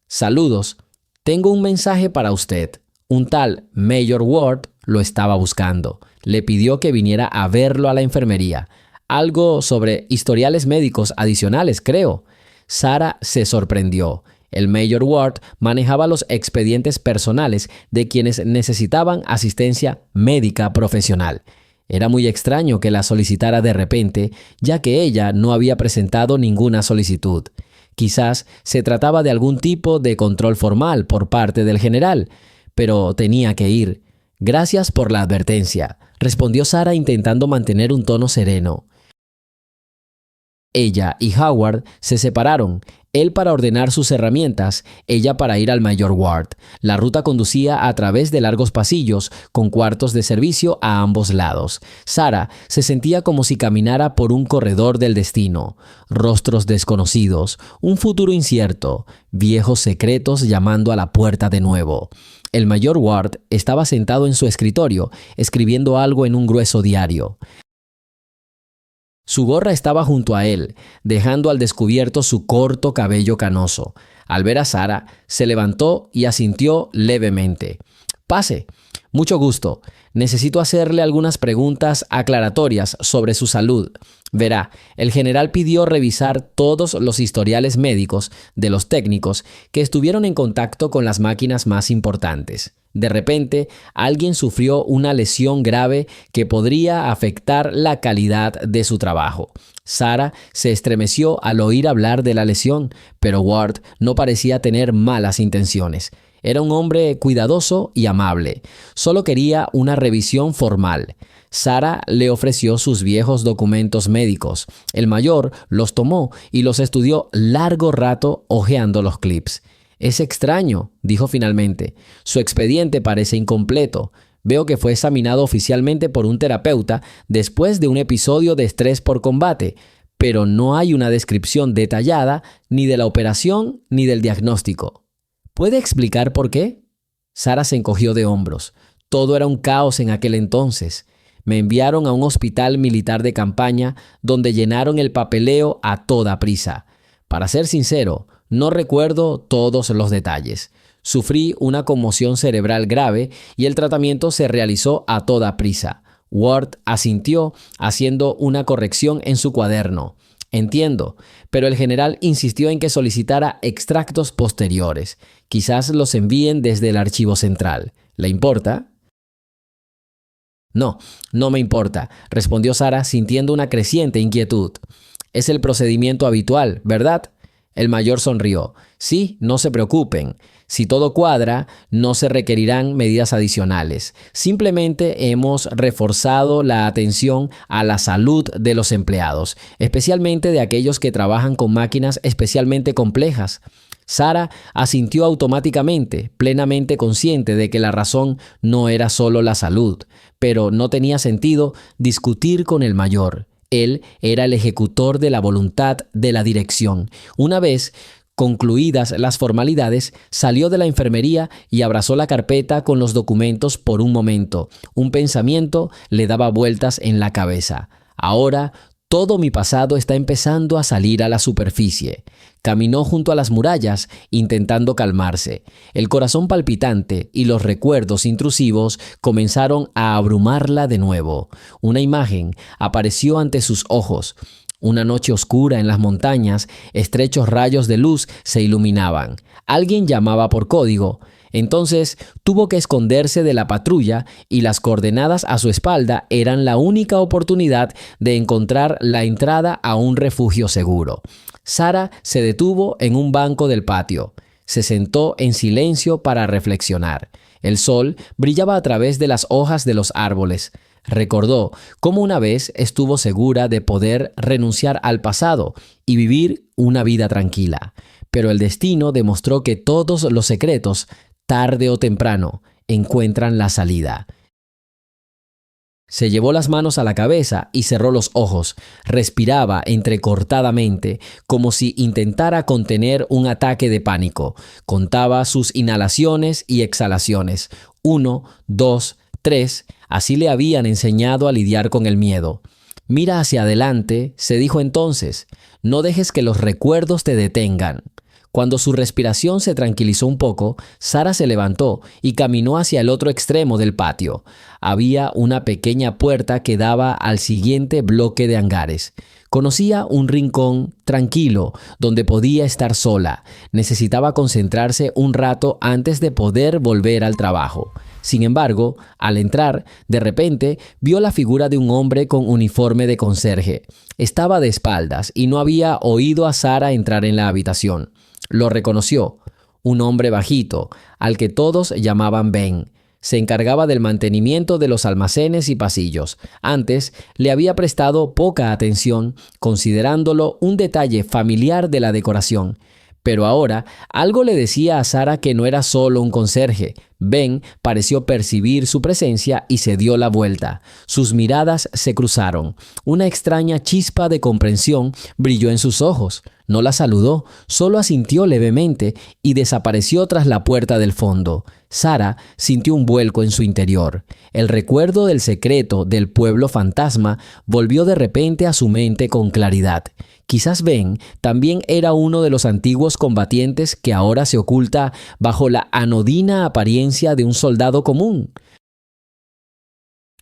«Saludos, tengo un mensaje para usted. Un tal Major Ward lo estaba buscando. Le pidió que viniera a verlo a la enfermería. Algo sobre historiales médicos adicionales, creo». Sarah se sorprendió. El Major Ward manejaba los expedientes personales de quienes necesitaban asistencia médica profesional. Era muy extraño que la solicitara de repente, ya que ella no había presentado ninguna solicitud. Quizás se trataba de algún tipo de control formal por parte del general, pero tenía que ir. «Gracias por la advertencia», respondió Sarah intentando mantener un tono sereno. Ella y Howard se separaron, él para ordenar sus herramientas, ella para ir al Mayor Ward. La ruta conducía a través de largos pasillos, con cuartos de servicio a ambos lados. Sarah se sentía como si caminara por un corredor del destino. Rostros desconocidos, un futuro incierto, viejos secretos llamando a la puerta de nuevo. El Mayor Ward estaba sentado en su escritorio, escribiendo algo en un grueso diario. Su gorra estaba junto a él, dejando al descubierto su corto cabello canoso. Al ver a Sarah, se levantó y asintió levemente. «Pase. Mucho gusto. Necesito hacerle algunas preguntas aclaratorias sobre su salud. Verá, el general pidió revisar todos los historiales médicos de los técnicos que estuvieron en contacto con las máquinas más importantes». De repente, alguien sufrió una lesión grave que podría afectar la calidad de su trabajo. Sarah se estremeció al oír hablar de la lesión, pero Ward no parecía tener malas intenciones. Era un hombre cuidadoso y amable. Solo quería una revisión formal. Sarah le ofreció sus viejos documentos médicos. El mayor los tomó y los estudió largo rato hojeando los clips. «Es extraño», dijo finalmente. «Su expediente parece incompleto. Veo que fue examinado oficialmente por un terapeuta después de un episodio de estrés por combate, pero no hay una descripción detallada ni de la operación ni del diagnóstico. ¿Puede explicar por qué?». Sarah se encogió de hombros. «Todo era un caos en aquel entonces. Me enviaron a un hospital militar de campaña donde llenaron el papeleo a toda prisa. Para ser sincero, no recuerdo todos los detalles. Sufrí una conmoción cerebral grave y el tratamiento se realizó a toda prisa». Ward asintió, haciendo una corrección en su cuaderno. «Entiendo, pero el general insistió en que solicitara extractos posteriores. Quizás los envíen desde el archivo central. ¿Le importa?». «No, no me importa», respondió Sarah sintiendo una creciente inquietud. «Es el procedimiento habitual, ¿verdad?». El mayor sonrió. «Sí, no se preocupen. Si todo cuadra, no se requerirán medidas adicionales. Simplemente hemos reforzado la atención a la salud de los empleados, especialmente de aquellos que trabajan con máquinas especialmente complejas». Sarah asintió automáticamente, plenamente consciente de que la razón no era solo la salud, pero no tenía sentido discutir con el mayor. Él era el ejecutor de la voluntad de la dirección. Una vez concluidas las formalidades, salió de la enfermería y abrazó la carpeta con los documentos por un momento. Un pensamiento le daba vueltas en la cabeza. «Ahora todo mi pasado está empezando a salir a la superficie». Caminó junto a las murallas, intentando calmarse. El corazón palpitante y los recuerdos intrusivos comenzaron a abrumarla de nuevo. Una imagen apareció ante sus ojos. Una noche oscura en las montañas, estrechos rayos de luz se iluminaban. Alguien llamaba por código. Entonces tuvo que esconderse de la patrulla y las coordenadas a su espalda eran la única oportunidad de encontrar la entrada a un refugio seguro. Sarah se detuvo en un banco del patio. Se sentó en silencio para reflexionar. El sol brillaba a través de las hojas de los árboles. Recordó cómo una vez estuvo segura de poder renunciar al pasado y vivir una vida tranquila. Pero el destino demostró que todos los secretos, tarde o temprano, encuentran la salida. Se llevó las manos a la cabeza y cerró los ojos. Respiraba entrecortadamente, como si intentara contener un ataque de pánico. Contaba sus inhalaciones y exhalaciones. 1, 2, 3. Así le habían enseñado a lidiar con el miedo. «Mira hacia adelante», se dijo entonces. «No dejes que los recuerdos te detengan». Cuando su respiración se tranquilizó un poco, Sarah se levantó y caminó hacia el otro extremo del patio. Había una pequeña puerta que daba al siguiente bloque de hangares. Conocía un rincón tranquilo donde podía estar sola. Necesitaba concentrarse un rato antes de poder volver al trabajo. Sin embargo, al entrar, de repente vio la figura de un hombre con uniforme de conserje. Estaba de espaldas y no había oído a Sarah entrar en la habitación. Lo reconoció, un hombre bajito, al que todos llamaban Ben. Se encargaba del mantenimiento de los almacenes y pasillos. Antes le había prestado poca atención, considerándolo un detalle familiar de la decoración. Pero ahora algo le decía a Sarah que no era solo un conserje. Ben pareció percibir su presencia y se dio la vuelta. Sus miradas se cruzaron. Una extraña chispa de comprensión brilló en sus ojos. No la saludó, solo asintió levemente y desapareció tras la puerta del fondo. Sarah sintió un vuelco en su interior. El recuerdo del secreto del pueblo fantasma volvió de repente a su mente con claridad. Quizás Ben también era uno de los antiguos combatientes que ahora se oculta bajo la anodina apariencia de un soldado común.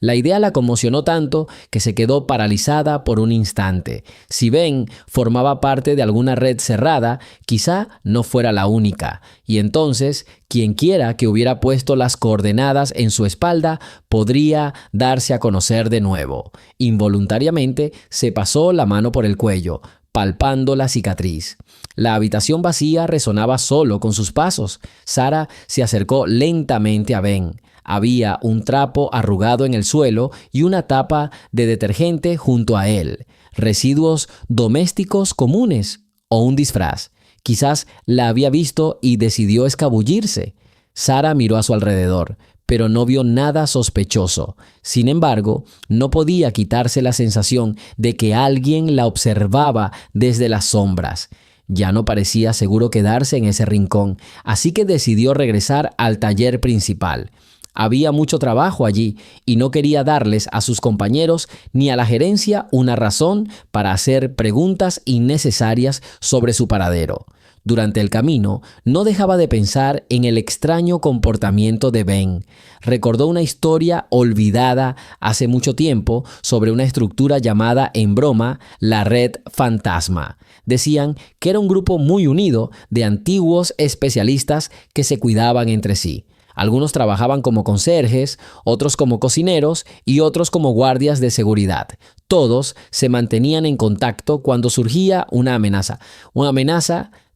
La idea la conmocionó tanto que se quedó paralizada por un instante. Si Ben formaba parte de alguna red cerrada, quizá no fuera la única, y entonces quienquiera que hubiera puesto las coordenadas en su espalda podría darse a conocer de nuevo. Involuntariamente se pasó la mano por el cuello, palpando la cicatriz. La habitación vacía resonaba solo con sus pasos. Sarah se acercó lentamente a Ben. Había un trapo arrugado en el suelo y una tapa de detergente junto a él. Residuos domésticos comunes o un disfraz. Quizás la había visto y decidió escabullirse. Sarah miró a su alrededor, pero no vio nada sospechoso. Sin embargo, no podía quitarse la sensación de que alguien la observaba desde las sombras. Ya no parecía seguro quedarse en ese rincón, así que decidió regresar al taller principal. Había mucho trabajo allí y no quería darles a sus compañeros ni a la gerencia una razón para hacer preguntas innecesarias sobre su paradero. Durante el camino, no dejaba de pensar en el extraño comportamiento de Ben. Recordó una historia olvidada hace mucho tiempo sobre una estructura llamada en broma la Red Fantasma. Decían que era un grupo muy unido de antiguos especialistas que se cuidaban entre sí. Algunos trabajaban como conserjes, otros como cocineros y otros como guardias de seguridad. Todos se mantenían en contacto cuando surgía una amenaza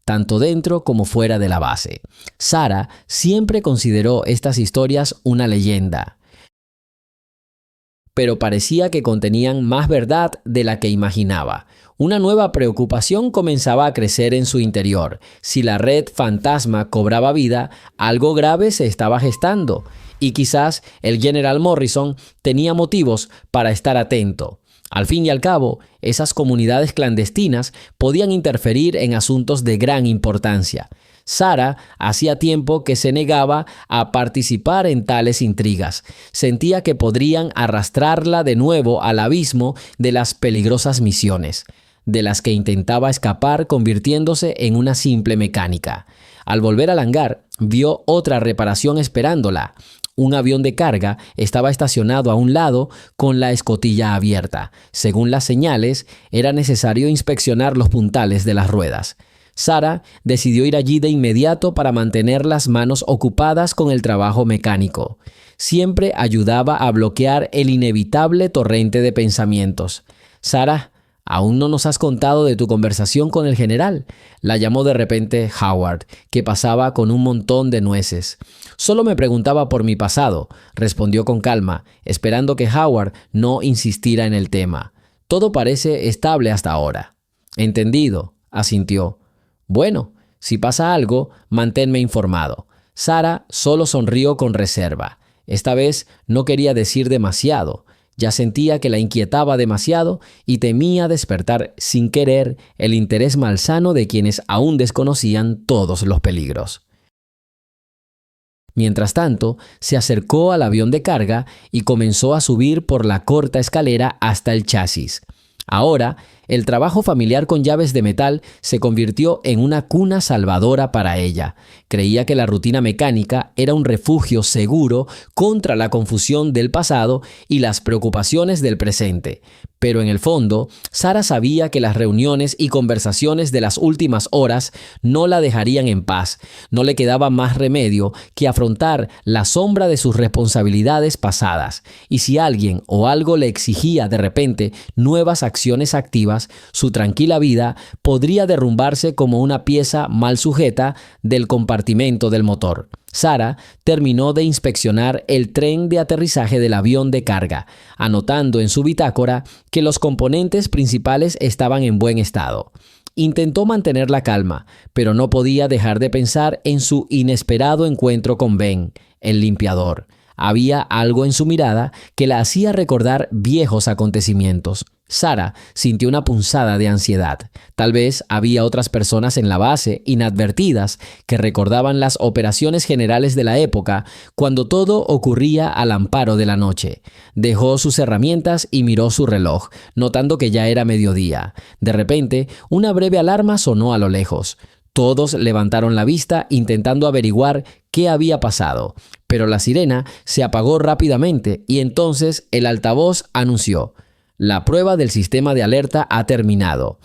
tanto dentro como fuera de la base. Sarah siempre consideró estas historias una leyenda, pero parecía que contenían más verdad de la que imaginaba. Una nueva preocupación comenzaba a crecer en su interior. Si la red fantasma cobraba vida, algo grave se estaba gestando, y quizás el General Morrison tenía motivos para estar atento. Al fin y al cabo, esas comunidades clandestinas podían interferir en asuntos de gran importancia. Sarah hacía tiempo que se negaba a participar en tales intrigas. Sentía que podrían arrastrarla de nuevo al abismo de las peligrosas misiones, de las que intentaba escapar convirtiéndose en una simple mecánica. Al volver al hangar, vio otra reparación esperándola. Un avión de carga estaba estacionado a un lado con la escotilla abierta. Según las señales, era necesario inspeccionar los puntales de las ruedas. Sarah decidió ir allí de inmediato para mantener las manos ocupadas con el trabajo mecánico. Siempre ayudaba a bloquear el inevitable torrente de pensamientos. «Sarah, ¿aún no nos has contado de tu conversación con el general?», la llamó de repente Howard, que pasaba con un montón de nueces. «Solo me preguntaba por mi pasado», respondió con calma, esperando que Howard no insistiera en el tema. «Todo parece estable hasta ahora». «Entendido», asintió. «Bueno, si pasa algo, manténme informado». Sarah solo sonrió con reserva. Esta vez no quería decir demasiado. Ya sentía que la inquietaba demasiado y temía despertar sin querer el interés malsano de quienes aún desconocían todos los peligros. Mientras tanto, se acercó al avión de carga y comenzó a subir por la corta escalera hasta el chasis. Ahora, el trabajo familiar con llaves de metal se convirtió en una cuna salvadora para ella. Creía que la rutina mecánica era un refugio seguro contra la confusión del pasado y las preocupaciones del presente. Pero en el fondo, Sarah sabía que las reuniones y conversaciones de las últimas horas no la dejarían en paz. No le quedaba más remedio que afrontar la sombra de sus responsabilidades pasadas. Y si alguien o algo le exigía de repente nuevas acciones activas, su tranquila vida podría derrumbarse como una pieza mal sujeta del compartimento del motor. Sarah terminó de inspeccionar el tren de aterrizaje del avión de carga, anotando en su bitácora que los componentes principales estaban en buen estado. Intentó mantener la calma, pero no podía dejar de pensar en su inesperado encuentro con Ben, el limpiador. Había algo en su mirada que la hacía recordar viejos acontecimientos. Sarah sintió una punzada de ansiedad. Tal vez había otras personas en la base, inadvertidas, que recordaban las operaciones generales de la época, cuando todo ocurría al amparo de la noche. Dejó sus herramientas y miró su reloj, notando que ya era mediodía. De repente, una breve alarma sonó a lo lejos. Todos levantaron la vista intentando averiguar qué había pasado, pero la sirena se apagó rápidamente y entonces el altavoz anunció: la prueba del sistema de alerta ha terminado.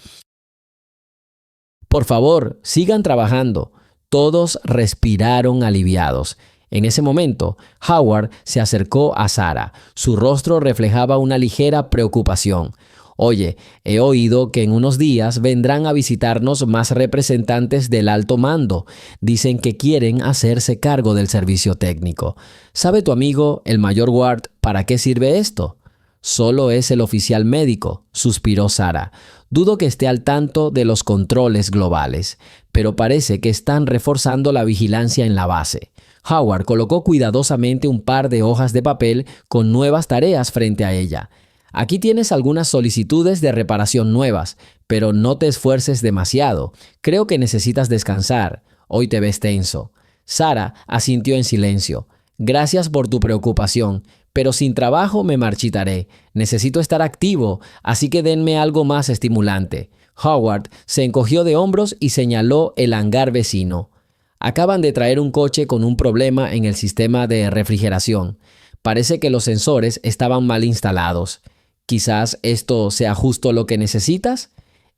Por favor, sigan trabajando. Todos respiraron aliviados. En ese momento, Howard se acercó a Sarah. Su rostro reflejaba una ligera preocupación. Oye, he oído que en unos días vendrán a visitarnos más representantes del alto mando. Dicen que quieren hacerse cargo del servicio técnico. ¿Sabe tu amigo, el mayor Ward, para qué sirve esto? Solo es el oficial médico, suspiró Sarah. Dudo que esté al tanto de los controles globales, pero parece que están reforzando la vigilancia en la base. Howard colocó cuidadosamente un par de hojas de papel con nuevas tareas frente a ella. Aquí tienes algunas solicitudes de reparación nuevas, pero no te esfuerces demasiado. Creo que necesitas descansar. Hoy te ves tenso. Sarah asintió en silencio. Gracias por tu preocupación, pero sin trabajo me marchitaré. Necesito estar activo, así que denme algo más estimulante. Howard se encogió de hombros y señaló el hangar vecino. Acaban de traer un coche con un problema en el sistema de refrigeración. Parece que los sensores estaban mal instalados. Quizás esto sea justo lo que necesitas.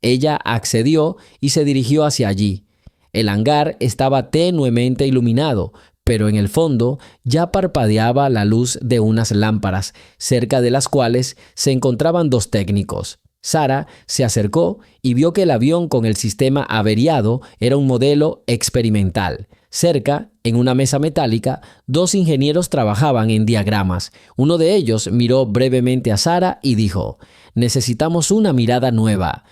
Ella accedió y se dirigió hacia allí. El hangar estaba tenuemente iluminado, pero en el fondo ya parpadeaba la luz de unas lámparas, cerca de las cuales se encontraban dos técnicos. Sarah se acercó y vio que el avión con el sistema averiado era un modelo experimental. Cerca, en una mesa metálica, dos ingenieros trabajaban en diagramas. Uno de ellos miró brevemente a Sarah y dijo: «Necesitamos una mirada nueva.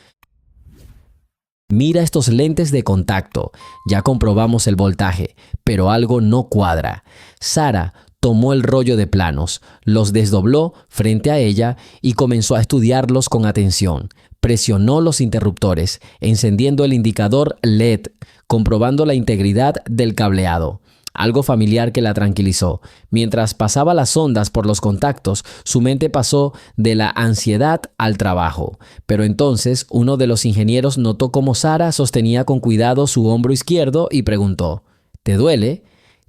Mira estos lentes de contacto. Ya comprobamos el voltaje, pero algo no cuadra». Sarah tomó el rollo de planos, los desdobló frente a ella y comenzó a estudiarlos con atención. Presionó los interruptores, encendiendo el indicador LED, comprobando la integridad del cableado. Algo familiar que la tranquilizó. Mientras pasaba las ondas por los contactos, su mente pasó de la ansiedad al trabajo. Pero entonces uno de los ingenieros notó cómo Sarah sostenía con cuidado su hombro izquierdo y preguntó: «¿Te duele?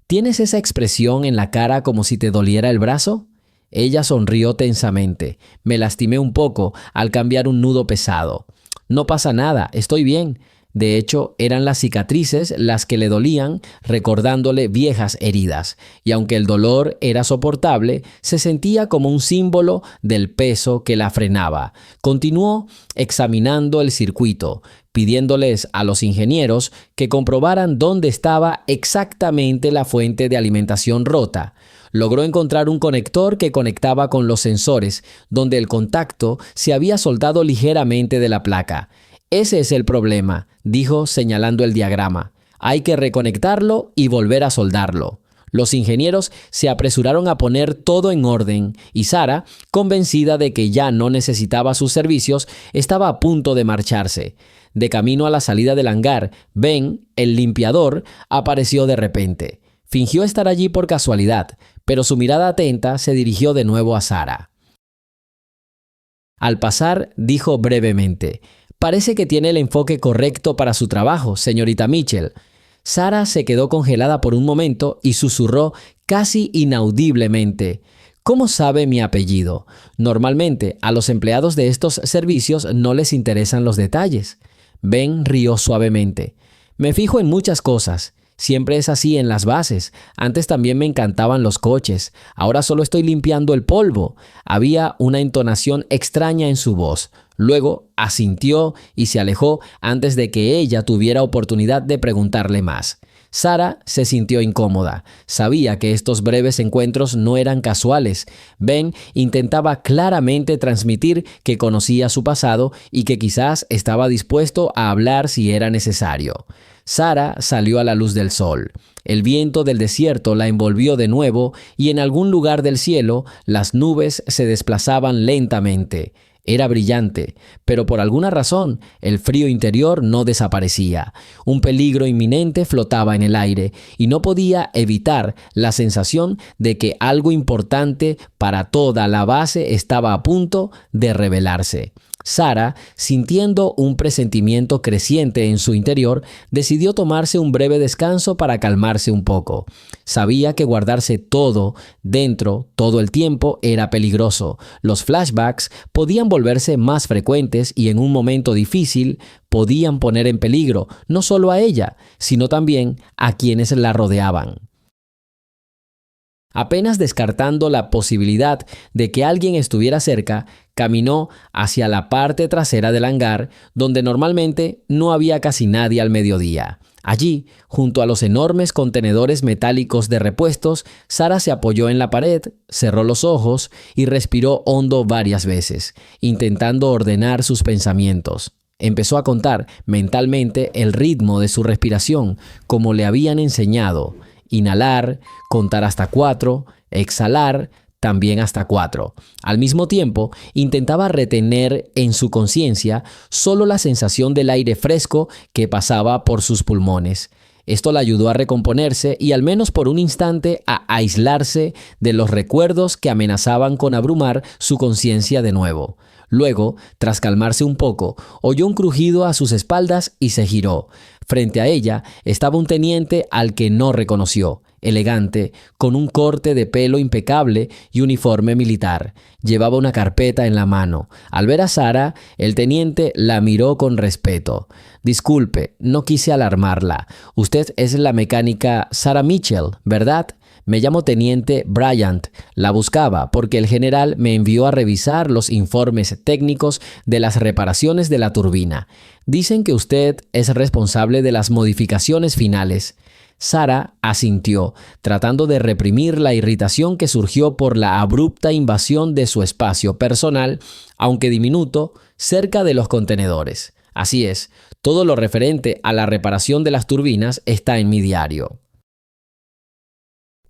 ¿Tienes esa expresión en la cara como si te doliera el brazo?». Ella sonrió tensamente. «Me lastimé un poco al cambiar un nudo pesado». «No pasa nada, estoy bien». De hecho, eran las cicatrices las que le dolían, recordándole viejas heridas. Y aunque el dolor era soportable, se sentía como un símbolo del peso que la frenaba. Continuó examinando el circuito, pidiéndoles a los ingenieros que comprobaran dónde estaba exactamente la fuente de alimentación rota. Logró encontrar un conector que conectaba con los sensores, donde el contacto se había soltado ligeramente de la placa. «Ese es el problema», dijo señalando el diagrama. «Hay que reconectarlo y volver a soldarlo». Los ingenieros se apresuraron a poner todo en orden y Sarah, convencida de que ya no necesitaba sus servicios, estaba a punto de marcharse. De camino a la salida del hangar, Ben, el limpiador, apareció de repente. Fingió estar allí por casualidad, pero su mirada atenta se dirigió de nuevo a Sarah. Al pasar, dijo brevemente: «Parece que tiene el enfoque correcto para su trabajo, señorita Mitchell». Sarah se quedó congelada por un momento y susurró casi inaudiblemente: «¿Cómo sabe mi apellido? Normalmente a los empleados de estos servicios no les interesan los detalles». Ben rió suavemente. «Me fijo en muchas cosas. Siempre es así en las bases. Antes también me encantaban los coches. Ahora solo estoy limpiando el polvo». Había una entonación extraña en su voz. Luego asintió y se alejó antes de que ella tuviera oportunidad de preguntarle más. Sarah se sintió incómoda. Sabía que estos breves encuentros no eran casuales. Ben intentaba claramente transmitir que conocía su pasado y que quizás estaba dispuesto a hablar si era necesario. Sarah salió a la luz del sol. El viento del desierto la envolvió de nuevo y en algún lugar del cielo las nubes se desplazaban lentamente. Era brillante, pero por alguna razón el frío interior no desaparecía. Un peligro inminente flotaba en el aire y no podía evitar la sensación de que algo importante para toda la base estaba a punto de revelarse. Sara, sintiendo un presentimiento creciente en su interior, decidió tomarse un breve descanso para calmarse un poco. Sabía que guardarse todo dentro todo el tiempo era peligroso. Los flashbacks podían volverse más frecuentes y en un momento difícil podían poner en peligro no solo a ella, sino también a quienes la rodeaban. Apenas descartando la posibilidad de que alguien estuviera cerca, caminó hacia la parte trasera del hangar, donde normalmente no había casi nadie al mediodía. Allí, junto a los enormes contenedores metálicos de repuestos, Sara se apoyó en la pared, cerró los ojos y respiró hondo varias veces, intentando ordenar sus pensamientos. Empezó a contar mentalmente el ritmo de su respiración, como le habían enseñado. Inhalar, contar hasta 4, exhalar, también hasta 4. Al mismo tiempo, intentaba retener en su conciencia solo la sensación del aire fresco que pasaba por sus pulmones. Esto le ayudó a recomponerse y al menos por un instante a aislarse de los recuerdos que amenazaban con abrumar su conciencia de nuevo. Luego, tras calmarse un poco, oyó un crujido a sus espaldas y se giró. Frente a ella estaba un teniente al que no reconoció, elegante, con un corte de pelo impecable y uniforme militar. Llevaba una carpeta en la mano. Al ver a Sara, el teniente la miró con respeto. «Disculpe, no quise alarmarla. Usted es la mecánica Sara Mitchell, ¿verdad? Me llamo Teniente Bryant. La buscaba porque el general me envió a revisar los informes técnicos de las reparaciones de la turbina. Dicen que usted es responsable de las modificaciones finales». Sara asintió, tratando de reprimir la irritación que surgió por la abrupta invasión de su espacio personal, aunque diminuto, cerca de los contenedores. Así es, todo lo referente a la reparación de las turbinas está en mi diario.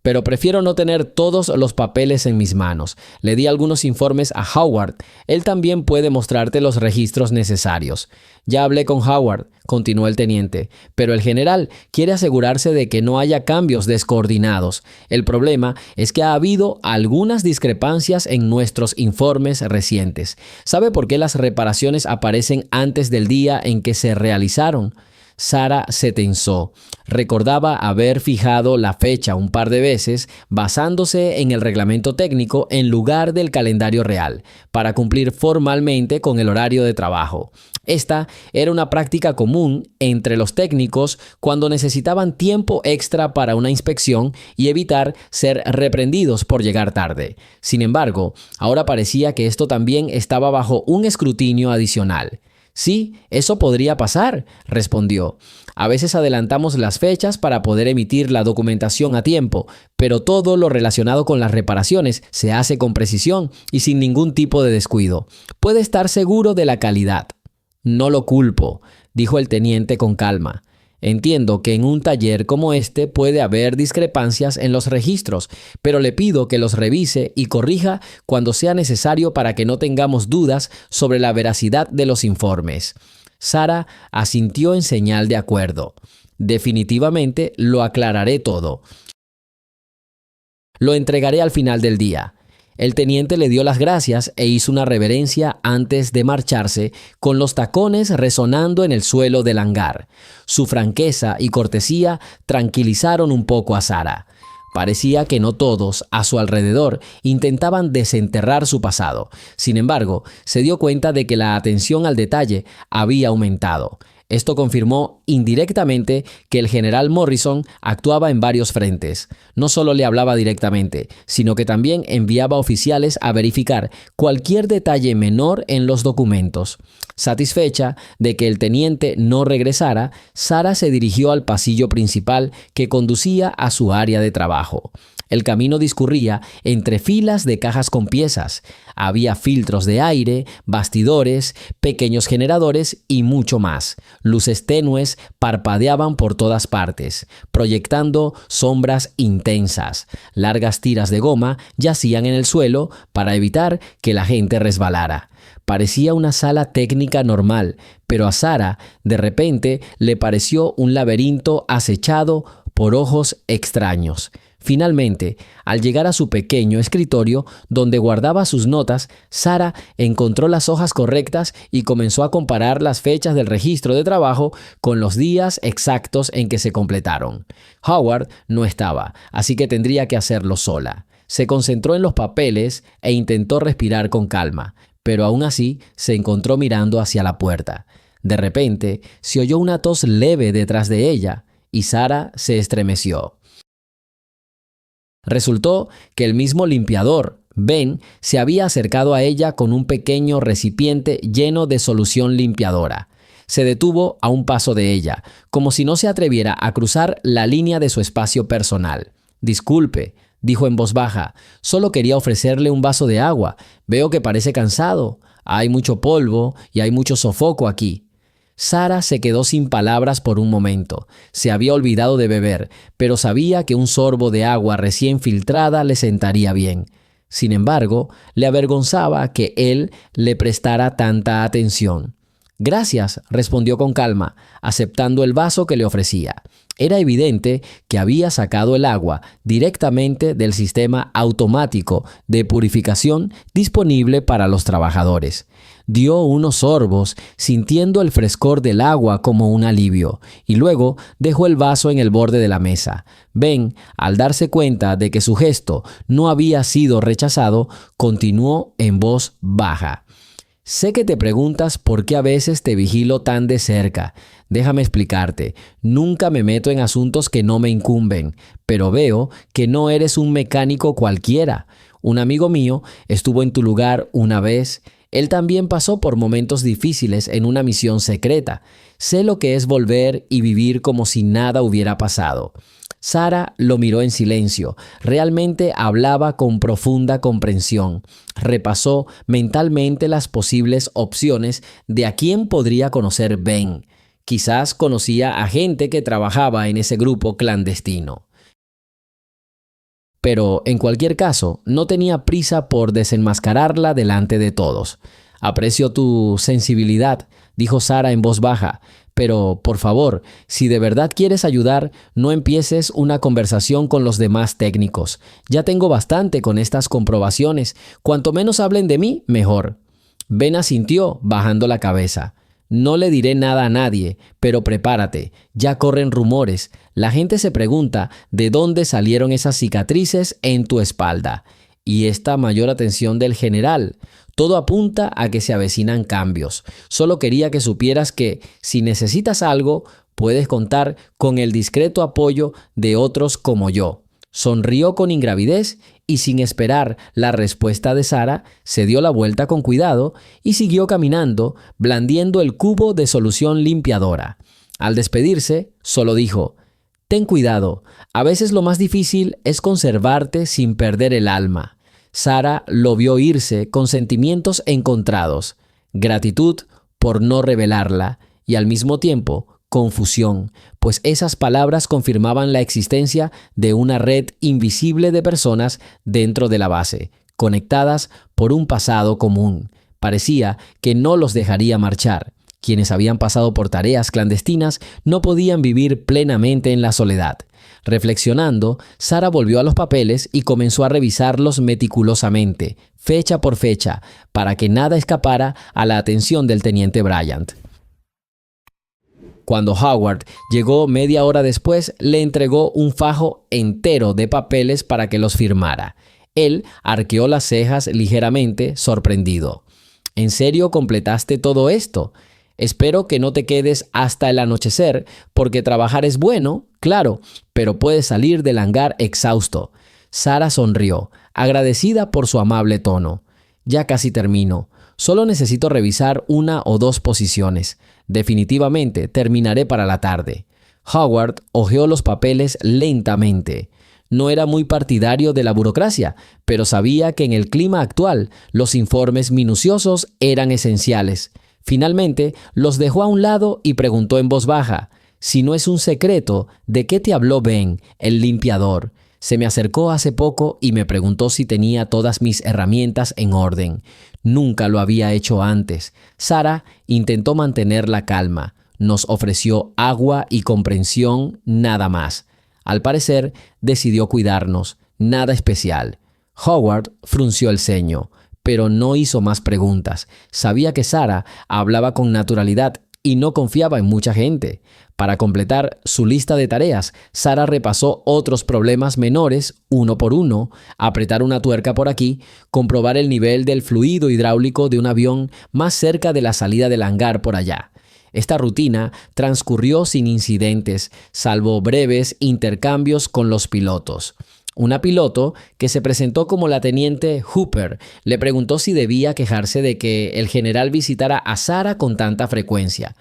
Pero prefiero no tener todos los papeles en mis manos. Le di algunos informes a Howard. Él también puede mostrarte los registros necesarios. Ya hablé con Howard, continuó el teniente, pero el general quiere asegurarse de que no haya cambios descoordinados. El problema es que ha habido algunas discrepancias en nuestros informes recientes. ¿Sabe por qué las reparaciones aparecen antes del día en que se realizaron? Sara se tensó. Recordaba haber fijado la fecha un par de veces basándose en el reglamento técnico en lugar del calendario real, para cumplir formalmente con el horario de trabajo. Esta era una práctica común entre los técnicos cuando necesitaban tiempo extra para una inspección y evitar ser reprendidos por llegar tarde. Sin embargo, ahora parecía que esto también estaba bajo un escrutinio adicional. «Sí, eso podría pasar», respondió. «A veces adelantamos las fechas para poder emitir la documentación a tiempo, pero todo lo relacionado con las reparaciones se hace con precisión y sin ningún tipo de descuido. Puede estar seguro de la calidad». «No lo culpo», dijo el teniente con calma. «Entiendo que en un taller como este puede haber discrepancias en los registros, pero le pido que los revise y corrija cuando sea necesario para que no tengamos dudas sobre la veracidad de los informes». Sara asintió en señal de acuerdo. «Definitivamente lo aclararé todo. Lo entregaré al final del día». El teniente le dio las gracias e hizo una reverencia antes de marcharse, con los tacones resonando en el suelo del hangar. Su franqueza y cortesía tranquilizaron un poco a Sara. Parecía que no todos a su alrededor intentaban desenterrar su pasado. Sin embargo, se dio cuenta de que la atención al detalle había aumentado. Esto confirmó indirectamente que el general Morrison actuaba en varios frentes. No solo le hablaba directamente, sino que también enviaba oficiales a verificar cualquier detalle menor en los documentos. Satisfecha de que el teniente no regresara, Sara se dirigió al pasillo principal que conducía a su área de trabajo. El camino discurría entre filas de cajas con piezas. Había filtros de aire, bastidores, pequeños generadores y mucho más. Luces tenues parpadeaban por todas partes, proyectando sombras intensas. Largas tiras de goma yacían en el suelo para evitar que la gente resbalara. Parecía una sala técnica normal, pero a Sara, de repente, le pareció un laberinto acechado por ojos extraños. Finalmente, al llegar a su pequeño escritorio donde guardaba sus notas, Sara encontró las hojas correctas y comenzó a comparar las fechas del registro de trabajo con los días exactos en que se completaron. Howard no estaba, así que tendría que hacerlo sola. Se concentró en los papeles e intentó respirar con calma, pero aún así se encontró mirando hacia la puerta. De repente, se oyó una tos leve detrás de ella y Sara se estremeció. Resultó que el mismo limpiador, Ben, se había acercado a ella con un pequeño recipiente lleno de solución limpiadora. Se detuvo a un paso de ella, como si no se atreviera a cruzar la línea de su espacio personal. «Disculpe», dijo en voz baja, «solo quería ofrecerle un vaso de agua. Veo que parece cansado. Hay mucho polvo y hay mucho sofoco aquí». Sara se quedó sin palabras por un momento. Se había olvidado de beber, pero sabía que un sorbo de agua recién filtrada le sentaría bien. Sin embargo, le avergonzaba que él le prestara tanta atención. «Gracias», respondió con calma, aceptando el vaso que le ofrecía. Era evidente que había sacado el agua directamente del sistema automático de purificación disponible para los trabajadores. Dio unos sorbos, sintiendo el frescor del agua como un alivio, y luego dejó el vaso en el borde de la mesa. Ben, al darse cuenta de que su gesto no había sido rechazado, continuó en voz baja. «Sé que te preguntas por qué a veces te vigilo tan de cerca. Déjame explicarte. Nunca me meto en asuntos que no me incumben, pero veo que no eres un mecánico cualquiera. Un amigo mío estuvo en tu lugar una vez. Él también pasó por momentos difíciles en una misión secreta. Sé lo que es volver y vivir como si nada hubiera pasado». Sara lo miró en silencio. Realmente hablaba con profunda comprensión. Repasó mentalmente las posibles opciones de a quién podría conocer Ben. Quizás conocía a gente que trabajaba en ese grupo clandestino. Pero, en cualquier caso, no tenía prisa por desenmascararla delante de todos. «Aprecio tu sensibilidad», dijo Sara en voz baja, «pero, por favor, si de verdad quieres ayudar, no empieces una conversación con los demás técnicos. Ya tengo bastante con estas comprobaciones. Cuanto menos hablen de mí, mejor». Ben asintió, bajando la cabeza. «No le diré nada a nadie, pero prepárate. Ya corren rumores. La gente se pregunta de dónde salieron esas cicatrices en tu espalda. Y esta mayor atención del general. Todo apunta a que se avecinan cambios. Solo quería que supieras que, si necesitas algo, puedes contar con el discreto apoyo de otros como yo». Sonrió con ingravidez y, sin esperar la respuesta de Sara, se dio la vuelta con cuidado y siguió caminando, blandiendo el cubo de solución limpiadora. Al despedirse, solo dijo: «Ten cuidado, a veces lo más difícil es conservarte sin perder el alma». Sara lo vio irse con sentimientos encontrados: gratitud por no revelarla y al mismo tiempo confusión, pues esas palabras confirmaban la existencia de una red invisible de personas dentro de la base, conectadas por un pasado común. Parecía que no los dejaría marchar. Quienes habían pasado por tareas clandestinas no podían vivir plenamente en la soledad. Reflexionando, Sara volvió a los papeles y comenzó a revisarlos meticulosamente, fecha por fecha, para que nada escapara a la atención del teniente Bryant. Cuando Howard llegó media hora después, le entregó un fajo entero de papeles para que los firmara. Él arqueó las cejas ligeramente, sorprendido. «¿En serio completaste todo esto? Espero que no te quedes hasta el anochecer, porque trabajar es bueno, claro, pero puedes salir del hangar exhausto». Sara sonrió, agradecida por su amable tono. «Ya casi termino. Solo necesito revisar 1 o 2 posiciones. Definitivamente terminaré para la tarde». Howard hojeó los papeles lentamente. No era muy partidario de la burocracia, pero sabía que en el clima actual los informes minuciosos eran esenciales. Finalmente los dejó a un lado y preguntó en voz baja: «Si no es un secreto, ¿de qué te habló Ben, el limpiador? Se me acercó hace poco y me preguntó si tenía todas mis herramientas en orden. Nunca lo había hecho antes». Sara intentó mantener la calma. «Nos ofreció agua y comprensión, nada más». Al parecer, decidió cuidarnos. Nada especial. Howard frunció el ceño, pero no hizo más preguntas. Sabía que Sarah hablaba con naturalidad y no confiaba en mucha gente. Para completar su lista de tareas, Sarah repasó otros problemas menores uno por uno: apretar una tuerca por aquí, comprobar el nivel del fluido hidráulico de un avión más cerca de la salida del hangar por allá. Esta rutina transcurrió sin incidentes, salvo breves intercambios con los pilotos. Una piloto, que se presentó como la teniente Hooper, le preguntó si debía quejarse de que el general visitara a Sarah con tanta frecuencia.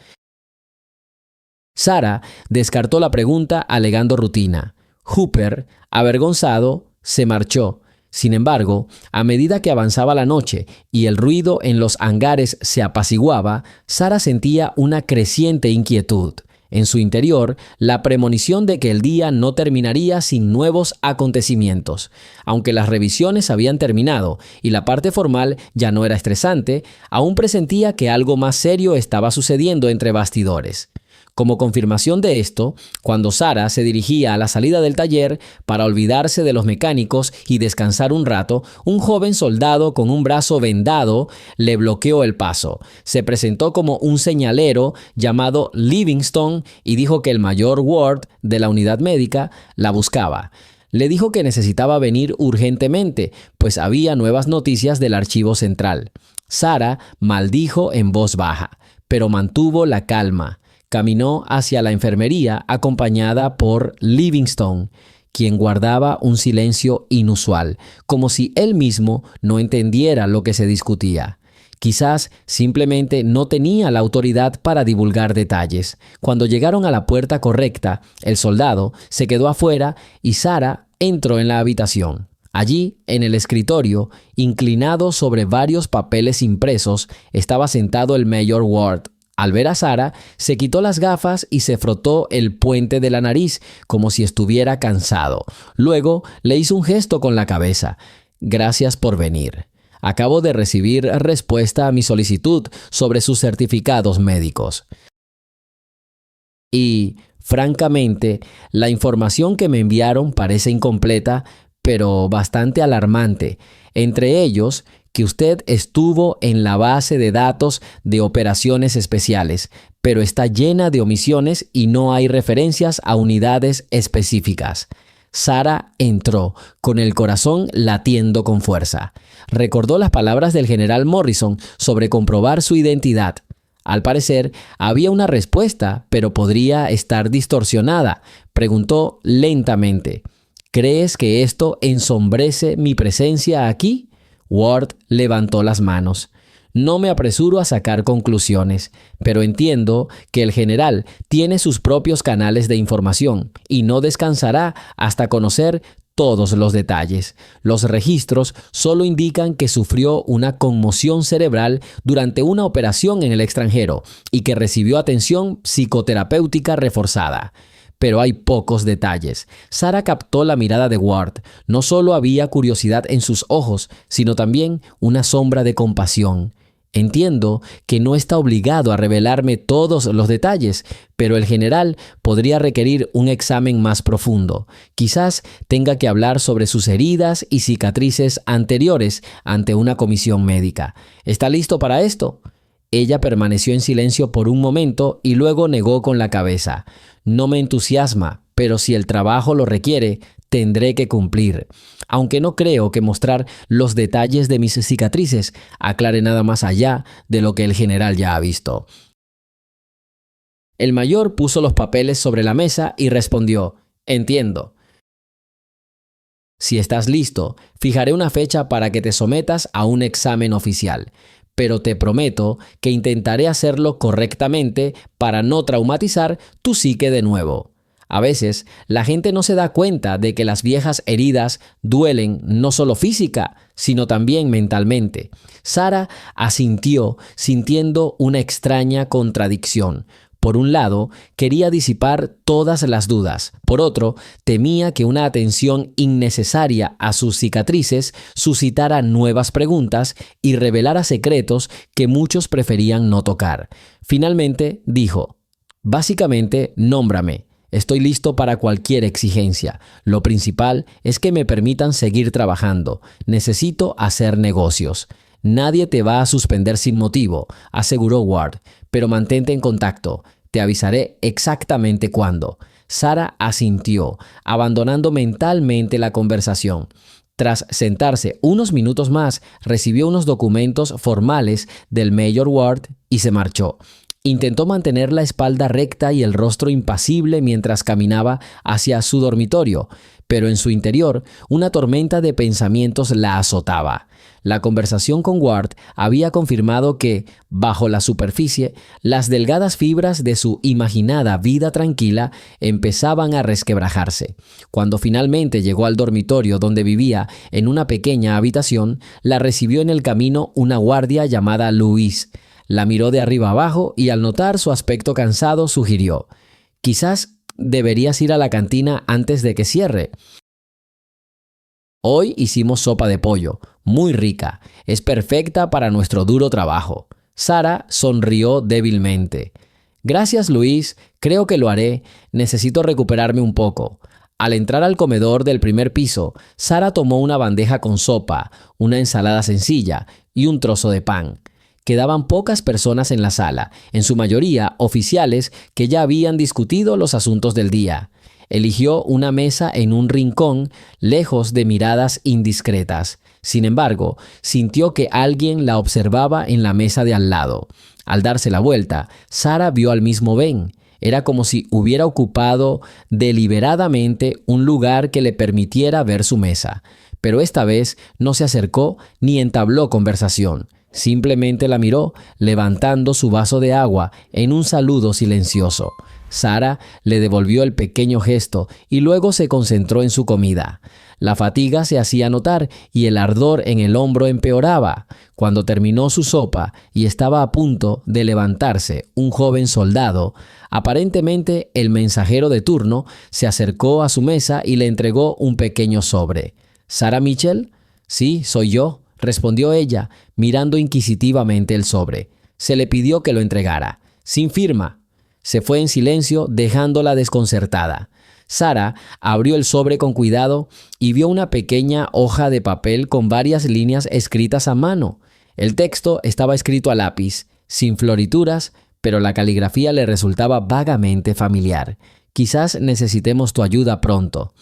Sarah descartó la pregunta alegando rutina. Hooper, avergonzado, se marchó. Sin embargo, a medida que avanzaba la noche y el ruido en los hangares se apaciguaba, Sarah sentía una creciente inquietud. En su interior, la premonición de que el día no terminaría sin nuevos acontecimientos. Aunque las revisiones habían terminado y la parte formal ya no era estresante, aún presentía que algo más serio estaba sucediendo entre bastidores. Como confirmación de esto, cuando Sarah se dirigía a la salida del taller para olvidarse de los mecánicos y descansar un rato, un joven soldado con un brazo vendado le bloqueó el paso. Se presentó como un señalero llamado Livingston y dijo que el mayor Ward de la unidad médica la buscaba. Le dijo que necesitaba venir urgentemente, pues había nuevas noticias del archivo central. Sarah maldijo en voz baja, pero mantuvo la calma. Caminó hacia la enfermería acompañada por Livingston, quien guardaba un silencio inusual, como si él mismo no entendiera lo que se discutía. Quizás simplemente no tenía la autoridad para divulgar detalles. Cuando llegaron a la puerta correcta, el soldado se quedó afuera y Sarah entró en la habitación. Allí, en el escritorio, inclinado sobre varios papeles impresos, estaba sentado el Mayor Ward. Al ver a Sarah, se quitó las gafas y se frotó el puente de la nariz como si estuviera cansado. Luego le hizo un gesto con la cabeza. «Gracias por venir. Acabo de recibir respuesta a mi solicitud sobre sus certificados médicos. Y, francamente, la información que me enviaron parece incompleta, pero bastante alarmante. Entre ellos, que usted estuvo en la base de datos de operaciones especiales, pero está llena de omisiones y no hay referencias a unidades específicas». Sarah entró, con el corazón latiendo con fuerza. Recordó las palabras del general Morrison sobre comprobar su identidad. Al parecer, había una respuesta, pero podría estar distorsionada. Preguntó lentamente: «¿Crees que esto ensombrece mi presencia aquí?» Ward levantó las manos. «No me apresuro a sacar conclusiones, pero entiendo que el general tiene sus propios canales de información y no descansará hasta conocer todos los detalles. Los registros solo indican que sufrió una conmoción cerebral durante una operación en el extranjero y que recibió atención psicoterapéutica reforzada». Pero hay pocos detalles. Sarah captó la mirada de Ward. No solo había curiosidad en sus ojos, sino también una sombra de compasión. «Entiendo que no está obligado a revelarme todos los detalles, pero el general podría requerir un examen más profundo. Quizás tenga que hablar sobre sus heridas y cicatrices anteriores ante una comisión médica. ¿Está listo para esto?» Ella permaneció en silencio por un momento y luego negó con la cabeza. «No me entusiasma, pero si el trabajo lo requiere, tendré que cumplir. Aunque no creo que mostrar los detalles de mis cicatrices aclare nada más allá de lo que el general ya ha visto». El mayor puso los papeles sobre la mesa y respondió: «Entiendo. Si estás listo, fijaré una fecha para que te sometas a un examen oficial. Pero te prometo que intentaré hacerlo correctamente para no traumatizar tu psique de nuevo. A veces, la gente no se da cuenta de que las viejas heridas duelen no solo física, sino también mentalmente». Sarah asintió, sintiendo una extraña contradicción. Por un lado, quería disipar todas las dudas. Por otro, temía que una atención innecesaria a sus cicatrices suscitara nuevas preguntas y revelara secretos que muchos preferían no tocar. Finalmente, dijo: «Básicamente, nómbrame. Estoy listo para cualquier exigencia. Lo principal es que me permitan seguir trabajando. Necesito hacer negocios. Nadie te va a suspender sin motivo, aseguró Ward, pero mantente en contacto. Te avisaré exactamente cuándo. Sara asintió, abandonando mentalmente la conversación. Tras sentarse unos minutos más, recibió unos documentos formales del Mayor Ward y se marchó. Intentó mantener la espalda recta y el rostro impasible mientras caminaba hacia su dormitorio, pero en su interior una tormenta de pensamientos la azotaba. La conversación con Ward había confirmado que, bajo la superficie, las delgadas fibras de su imaginada vida tranquila empezaban a resquebrajarse. Cuando finalmente llegó al dormitorio donde vivía en una pequeña habitación, la recibió en el camino una guardia llamada Louise. La miró de arriba abajo y al notar su aspecto cansado sugirió: «Quizás deberías ir a la cantina antes de que cierre». «Hoy hicimos sopa de pollo, muy rica. Es perfecta para nuestro duro trabajo». Sara sonrió débilmente. «Gracias, Luis. Creo que lo haré. Necesito recuperarme un poco». Al entrar al comedor del primer piso, Sara tomó una bandeja con sopa, una ensalada sencilla y un trozo de pan. Quedaban pocas personas en la sala, en su mayoría oficiales que ya habían discutido los asuntos del día. Eligió una mesa en un rincón, lejos de miradas indiscretas. Sin embargo, sintió que alguien la observaba en la mesa de al lado. Al darse la vuelta, Sara vio al mismo Ben. Era como si hubiera ocupado deliberadamente un lugar que le permitiera ver su mesa. Pero esta vez no se acercó ni entabló conversación. Simplemente la miró, levantando su vaso de agua en un saludo silencioso. Sara le devolvió el pequeño gesto y luego se concentró en su comida. La fatiga se hacía notar y el ardor en el hombro empeoraba. Cuando terminó su sopa y estaba a punto de levantarse un joven soldado, aparentemente el mensajero de turno, se acercó a su mesa y le entregó un pequeño sobre. «¿Sara Mitchell?» «Sí, soy yo», respondió ella, mirando inquisitivamente el sobre. Se le pidió que lo entregara. «Sin firma». Se fue en silencio, dejándola desconcertada. Sara abrió el sobre con cuidado y vio una pequeña hoja de papel con varias líneas escritas a mano. El texto estaba escrito a lápiz, sin florituras, pero la caligrafía le resultaba vagamente familiar. «Quizás necesitemos tu ayuda pronto.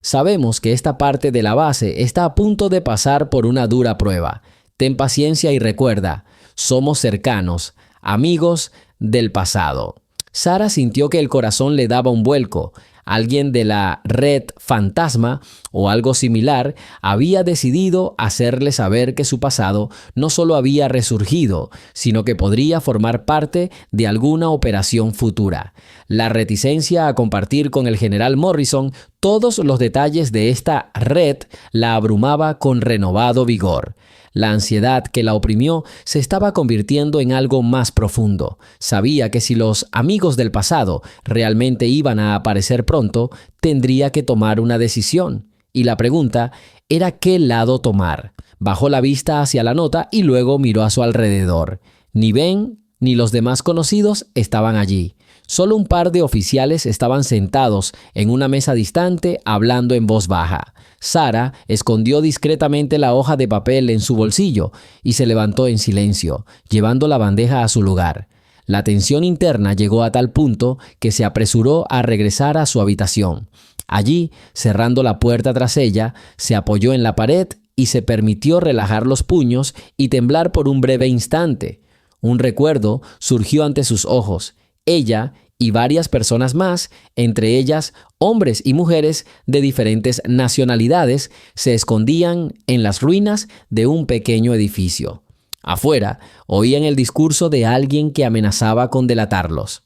Sabemos que esta parte de la base está a punto de pasar por una dura prueba. Ten paciencia y recuerda, somos cercanos, amigos del pasado». Sara sintió que el corazón le daba un vuelco. Alguien de la red fantasma o algo similar había decidido hacerle saber que su pasado no solo había resurgido, sino que podría formar parte de alguna operación futura. La reticencia a compartir con el general Morrison todos los detalles de esta red la abrumaba con renovado vigor. La ansiedad que la oprimió se estaba convirtiendo en algo más profundo. Sabía que si los amigos del pasado realmente iban a aparecer pronto, tendría que tomar una decisión. Y la pregunta era qué lado tomar. Bajó la vista hacia la nota y luego miró a su alrededor. Ni Ben ni los demás conocidos estaban allí. Solo un par de oficiales estaban sentados en una mesa distante hablando en voz baja. Sara escondió discretamente la hoja de papel en su bolsillo y se levantó en silencio, llevando la bandeja a su lugar. La tensión interna llegó a tal punto que se apresuró a regresar a su habitación. Allí, cerrando la puerta tras ella, se apoyó en la pared y se permitió relajar los puños y temblar por un breve instante. Un recuerdo surgió ante sus ojos. Ella y varias personas más, entre ellas hombres y mujeres de diferentes nacionalidades, se escondían en las ruinas de un pequeño edificio. Afuera, oían el discurso de alguien que amenazaba con delatarlos.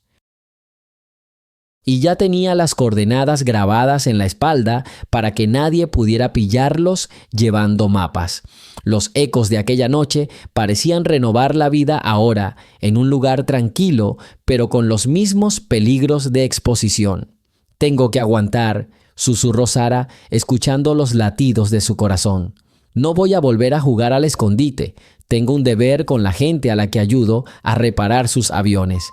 Y ya tenía las coordenadas grabadas en la espalda para que nadie pudiera pillarlos llevando mapas. Los ecos de aquella noche parecían renovar la vida ahora en un lugar tranquilo, pero con los mismos peligros de exposición. «Tengo que aguantar», susurró Sara, escuchando los latidos de su corazón. «No voy a volver a jugar al escondite. Tengo un deber con la gente a la que ayudo a reparar sus aviones».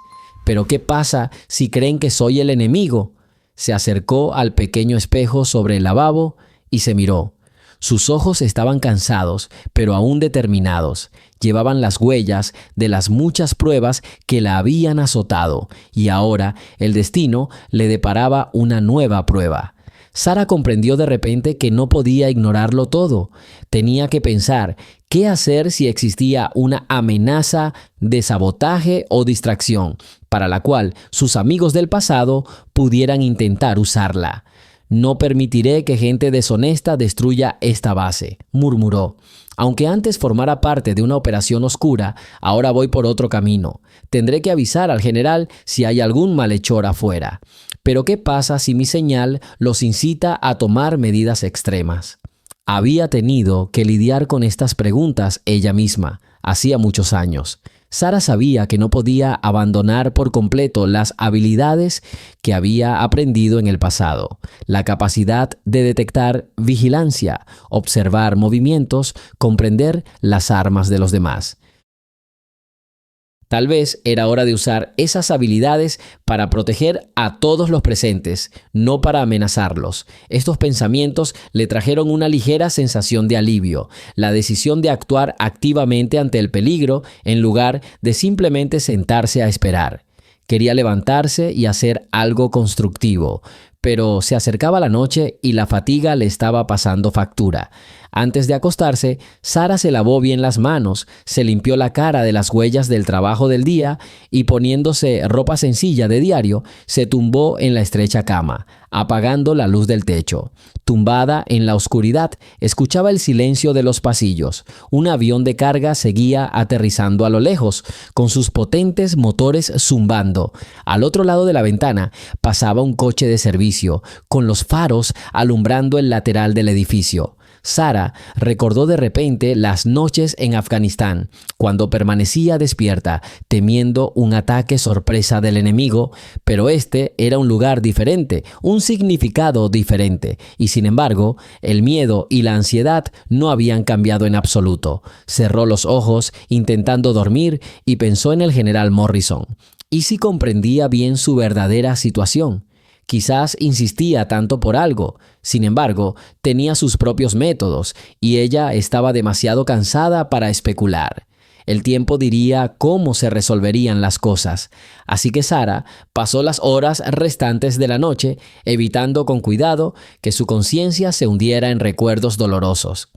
Pero ¿qué pasa si creen que soy el enemigo? Se acercó al pequeño espejo sobre el lavabo y se miró. Sus ojos estaban cansados, pero aún determinados. Llevaban las huellas de las muchas pruebas que la habían azotado, y ahora el destino le deparaba una nueva prueba. Sara comprendió de repente que no podía ignorarlo todo. Tenía que pensar qué hacer si existía una amenaza de sabotaje o distracción, para la cual sus amigos del pasado pudieran intentar usarla. «No permitiré que gente deshonesta destruya esta base», murmuró. «Aunque antes formara parte de una operación oscura, ahora voy por otro camino. Tendré que avisar al general si hay algún malhechor afuera. Pero ¿qué pasa si mi señal los incita a tomar medidas extremas?». Había tenido que lidiar con estas preguntas ella misma, hacía muchos años. Sara sabía que no podía abandonar por completo las habilidades que había aprendido en el pasado. La capacidad de detectar vigilancia, observar movimientos, comprender las armas de los demás. Tal vez era hora de usar esas habilidades para proteger a todos los presentes, no para amenazarlos. Estos pensamientos le trajeron una ligera sensación de alivio, la decisión de actuar activamente ante el peligro en lugar de simplemente sentarse a esperar. Quería levantarse y hacer algo constructivo, pero se acercaba la noche y la fatiga le estaba pasando factura. Antes de acostarse, Sara se lavó bien las manos, se limpió la cara de las huellas del trabajo del día y poniéndose ropa sencilla de diario, se tumbó en la estrecha cama, apagando la luz del techo. Tumbada en la oscuridad, escuchaba el silencio de los pasillos. Un avión de carga seguía aterrizando a lo lejos, con sus potentes motores zumbando. Al otro lado de la ventana pasaba un coche de servicio, con los faros alumbrando el lateral del edificio. Sara recordó de repente las noches en Afganistán, cuando permanecía despierta, temiendo un ataque sorpresa del enemigo, pero este era un lugar diferente, un significado diferente, y sin embargo, el miedo y la ansiedad no habían cambiado en absoluto. Cerró los ojos, intentando dormir, y pensó en el general Morrison. ¿Y si comprendía bien su verdadera situación? Quizás insistía tanto por algo. Sin embargo, tenía sus propios métodos y ella estaba demasiado cansada para especular. El tiempo diría cómo se resolverían las cosas. Así que Sara pasó las horas restantes de la noche, evitando con cuidado que su conciencia se hundiera en recuerdos dolorosos.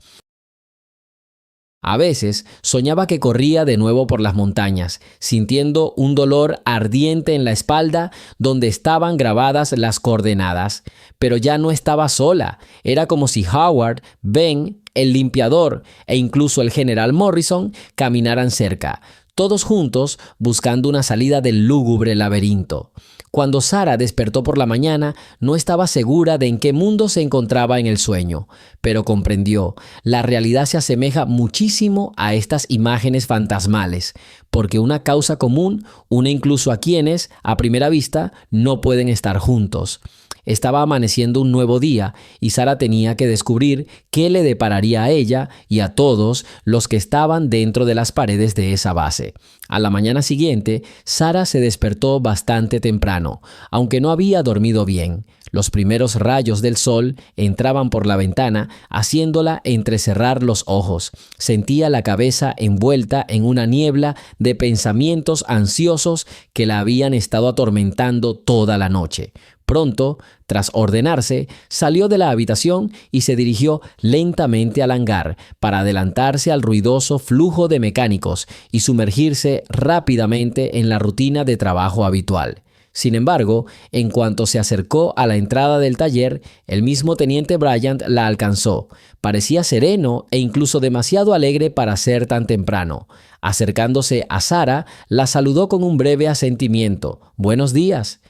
A veces soñaba que corría de nuevo por las montañas, sintiendo un dolor ardiente en la espalda donde estaban grabadas las coordenadas. Pero ya no estaba sola. Era como si Howard, Ben, el limpiador e incluso el general Morrison caminaran cerca, todos juntos buscando una salida del lúgubre laberinto. Cuando Sara despertó por la mañana, no estaba segura de en qué mundo se encontraba en el sueño, pero comprendió, la realidad se asemeja muchísimo a estas imágenes fantasmales, porque una causa común une incluso a quienes, a primera vista, no pueden estar juntos. Estaba amaneciendo un nuevo día y Sara tenía que descubrir qué le depararía a ella y a todos los que estaban dentro de las paredes de esa base. A la mañana siguiente, Sara se despertó bastante temprano, aunque no había dormido bien. Los primeros rayos del sol entraban por la ventana, haciéndola entrecerrar los ojos. Sentía la cabeza envuelta en una niebla de pensamientos ansiosos que la habían estado atormentando toda la noche. Pronto, tras ordenarse, salió de la habitación y se dirigió lentamente al hangar para adelantarse al ruidoso flujo de mecánicos y sumergirse rápidamente en la rutina de trabajo habitual. Sin embargo, en cuanto se acercó a la entrada del taller, el mismo teniente Bryant la alcanzó. Parecía sereno e incluso demasiado alegre para ser tan temprano. Acercándose a Sara, la saludó con un breve asentimiento. «Buenos días».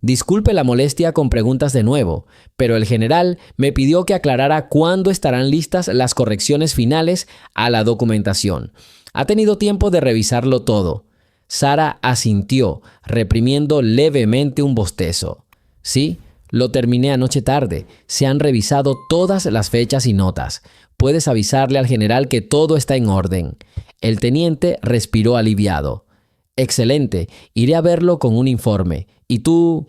Disculpe la molestia con preguntas de nuevo, pero el general me pidió que aclarara cuándo estarán listas las correcciones finales a la documentación. ¿Ha tenido tiempo de revisarlo todo? Sara asintió, reprimiendo levemente un bostezo. Sí, lo terminé anoche tarde. Se han revisado todas las fechas y notas. Puedes avisarle al general que todo está en orden. El teniente respiró aliviado. Excelente, iré a verlo con un informe. ¿Y tú?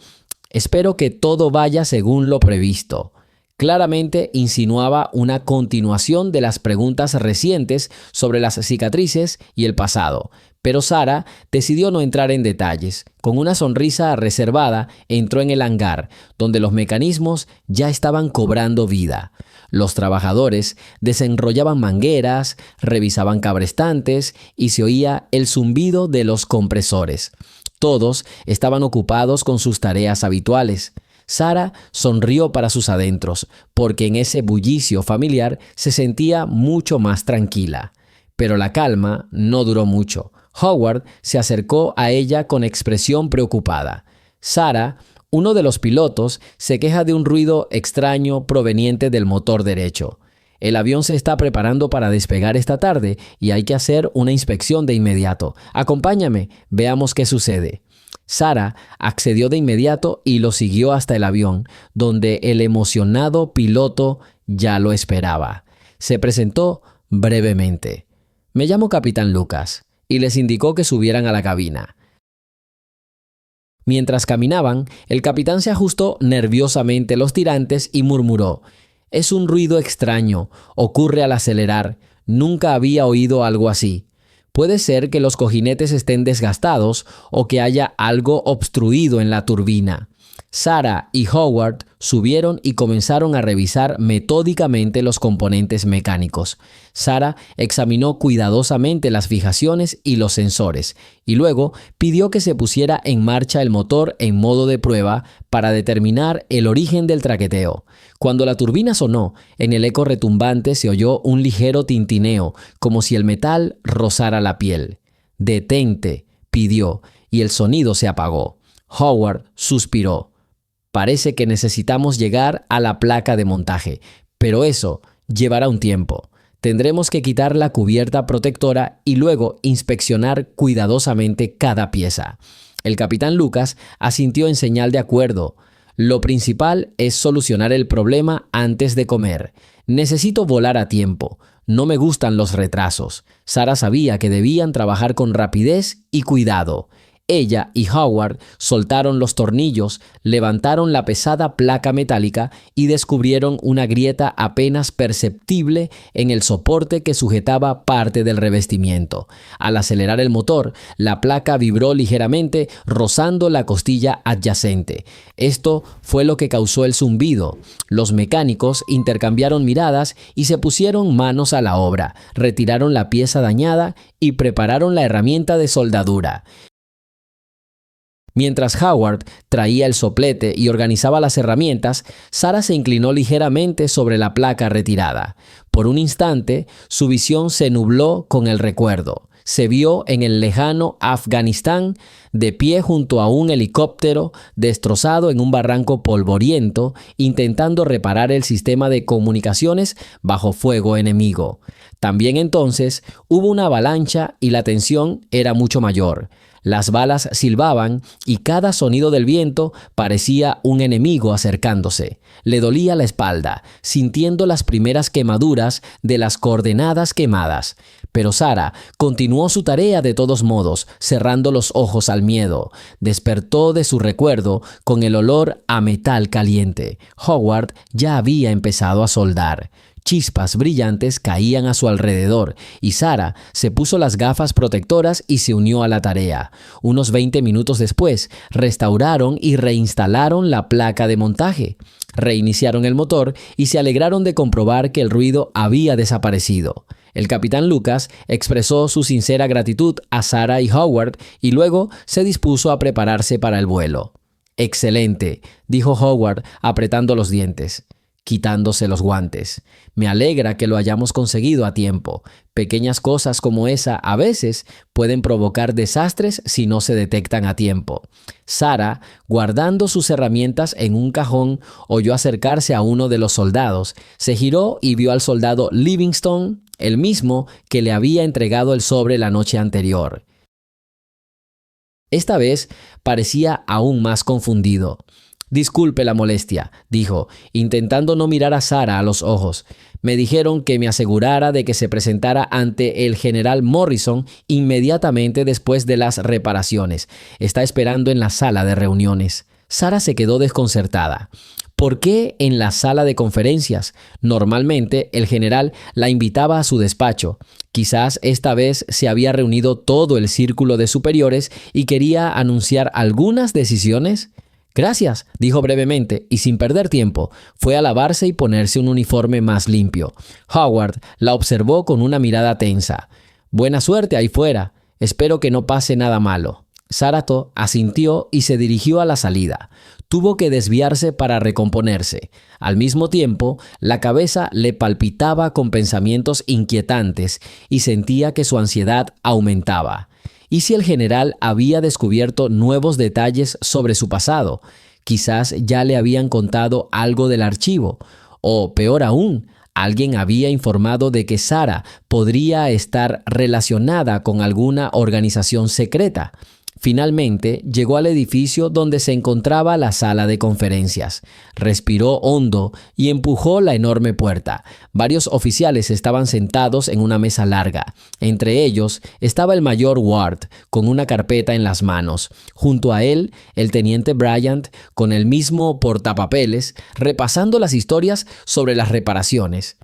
Espero que todo vaya según lo previsto. Claramente insinuaba una continuación de las preguntas recientes sobre las cicatrices y el pasado, pero Sara decidió no entrar en detalles. Con una sonrisa reservada, entró en el hangar, donde los mecanismos ya estaban cobrando vida. Los trabajadores desenrollaban mangueras, revisaban cabrestantes y se oía el zumbido de los compresores. Todos estaban ocupados con sus tareas habituales. Sara sonrió para sus adentros, porque en ese bullicio familiar se sentía mucho más tranquila. Pero la calma no duró mucho. Howard se acercó a ella con expresión preocupada. Sara, uno de los pilotos, se queja de un ruido extraño proveniente del motor derecho. El avión se está preparando para despegar esta tarde y hay que hacer una inspección de inmediato. Acompáñame, veamos qué sucede. Sara accedió de inmediato y lo siguió hasta el avión, donde el emocionado piloto ya lo esperaba. Se presentó brevemente. Me llamo Capitán Lucas, y les indicó que subieran a la cabina. Mientras caminaban, el capitán se ajustó nerviosamente los tirantes y murmuró: «Es un ruido extraño, ocurre al acelerar. Nunca había oído algo así. Puede ser que los cojinetes estén desgastados o que haya algo obstruido en la turbina». Sara y Howard subieron y comenzaron a revisar metódicamente los componentes mecánicos. Sara examinó cuidadosamente las fijaciones y los sensores, y luego pidió que se pusiera en marcha el motor en modo de prueba para determinar el origen del traqueteo. Cuando la turbina sonó, en el eco retumbante se oyó un ligero tintineo, como si el metal rozara la piel. «Detente», pidió, y el sonido se apagó. Howard suspiró. «Parece que necesitamos llegar a la placa de montaje, pero eso llevará un tiempo. Tendremos que quitar la cubierta protectora y luego inspeccionar cuidadosamente cada pieza». El capitán Lucas asintió en señal de acuerdo. «Lo principal es solucionar el problema antes de comer. Necesito volar a tiempo. No me gustan los retrasos». Sara sabía que debían trabajar con rapidez y cuidado. Ella y Howard soltaron los tornillos, levantaron la pesada placa metálica y descubrieron una grieta apenas perceptible en el soporte que sujetaba parte del revestimiento. Al acelerar el motor, la placa vibró ligeramente, rozando la costilla adyacente. Esto fue lo que causó el zumbido. Los mecánicos intercambiaron miradas y se pusieron manos a la obra, retiraron la pieza dañada y prepararon la herramienta de soldadura. Mientras Howard traía el soplete y organizaba las herramientas, Sara se inclinó ligeramente sobre la placa retirada. Por un instante, su visión se nubló con el recuerdo. Se vio en el lejano Afganistán, de pie junto a un helicóptero destrozado en un barranco polvoriento, intentando reparar el sistema de comunicaciones bajo fuego enemigo. También entonces hubo una avalancha y la tensión era mucho mayor. Las balas silbaban y cada sonido del viento parecía un enemigo acercándose. Le dolía la espalda, sintiendo las primeras quemaduras de las coordenadas quemadas. Pero Sara continuó su tarea de todos modos, cerrando los ojos al miedo. Despertó de su recuerdo con el olor a metal caliente. Howard ya había empezado a soldar. Chispas brillantes caían a su alrededor y Sara se puso las gafas protectoras y se unió a la tarea. Unos 20 minutos después, restauraron y reinstalaron la placa de montaje. Reiniciaron el motor y se alegraron de comprobar que el ruido había desaparecido. El capitán Lucas expresó su sincera gratitud a Sara y Howard y luego se dispuso a prepararse para el vuelo. «Excelente», dijo Howard apretando los dientes, quitándose los guantes. «Me alegra que lo hayamos conseguido a tiempo. Pequeñas cosas como esa a veces pueden provocar desastres si no se detectan a tiempo». Sara, guardando sus herramientas en un cajón, oyó acercarse a uno de los soldados. Se giró y vio al soldado Livingston, el mismo que le había entregado el sobre la noche anterior. Esta vez parecía aún más confundido. Disculpe la molestia, dijo, intentando no mirar a Sara a los ojos. Me dijeron que me asegurara de que se presentara ante el general Morrison inmediatamente después de las reparaciones. Está esperando en la sala de reuniones. Sara se quedó desconcertada. ¿Por qué en la sala de conferencias? Normalmente el general la invitaba a su despacho. Quizás esta vez se había reunido todo el círculo de superiores y quería anunciar algunas decisiones. Gracias, dijo brevemente y sin perder tiempo, fue a lavarse y ponerse un uniforme más limpio. Howard la observó con una mirada tensa. Buena suerte ahí fuera. Espero que no pase nada malo. Sarato asintió y se dirigió a la salida. Tuvo que desviarse para recomponerse. Al mismo tiempo, la cabeza le palpitaba con pensamientos inquietantes y sentía que su ansiedad aumentaba. ¿Y si el general había descubierto nuevos detalles sobre su pasado? Quizás ya le habían contado algo del archivo. O, peor aún, alguien había informado de que Sara podría estar relacionada con alguna organización secreta. Finalmente, llegó al edificio donde se encontraba la sala de conferencias. Respiró hondo y empujó la enorme puerta. Varios oficiales estaban sentados en una mesa larga. Entre ellos estaba el mayor Ward, con una carpeta en las manos. Junto a él, el teniente Bryant, con el mismo portapapeles, repasando las historias sobre las reparaciones.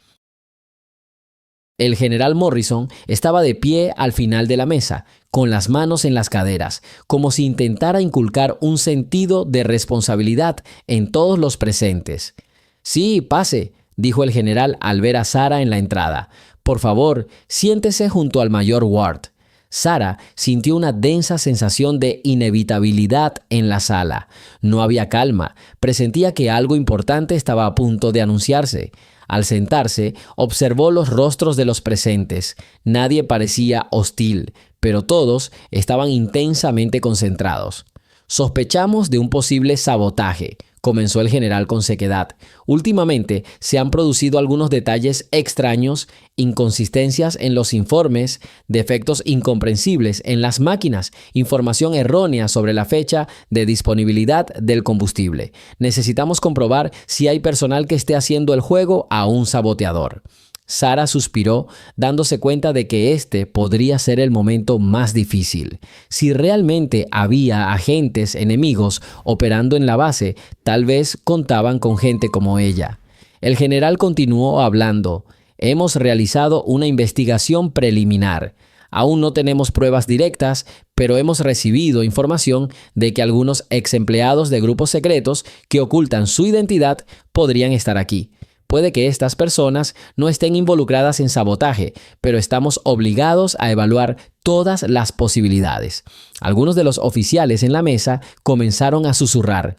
El general Morrison estaba de pie al final de la mesa, con las manos en las caderas, como si intentara inculcar un sentido de responsabilidad en todos los presentes. «Sí, pase», dijo el general al ver a Sara en la entrada. «Por favor, siéntese junto al mayor Ward». Sara sintió una densa sensación de inevitabilidad en la sala. No había calma, presentía que algo importante estaba a punto de anunciarse. Al sentarse, observó los rostros de los presentes. Nadie parecía hostil, pero todos estaban intensamente concentrados. «Sospechamos de un posible sabotaje», comenzó el general con sequedad. «Últimamente se han producido algunos detalles extraños, inconsistencias en los informes, defectos incomprensibles en las máquinas, información errónea sobre la fecha de disponibilidad del combustible. Necesitamos comprobar si hay personal que esté haciendo el juego a un saboteador». Sara suspiró, dándose cuenta de que este podría ser el momento más difícil. Si realmente había agentes enemigos operando en la base, tal vez contaban con gente como ella. El general continuó hablando. «Hemos realizado una investigación preliminar. Aún no tenemos pruebas directas, pero hemos recibido información de que algunos ex empleados de grupos secretos que ocultan su identidad podrían estar aquí. Puede que estas personas no estén involucradas en sabotaje, pero estamos obligados a evaluar todas las posibilidades». Algunos de los oficiales en la mesa comenzaron a susurrar.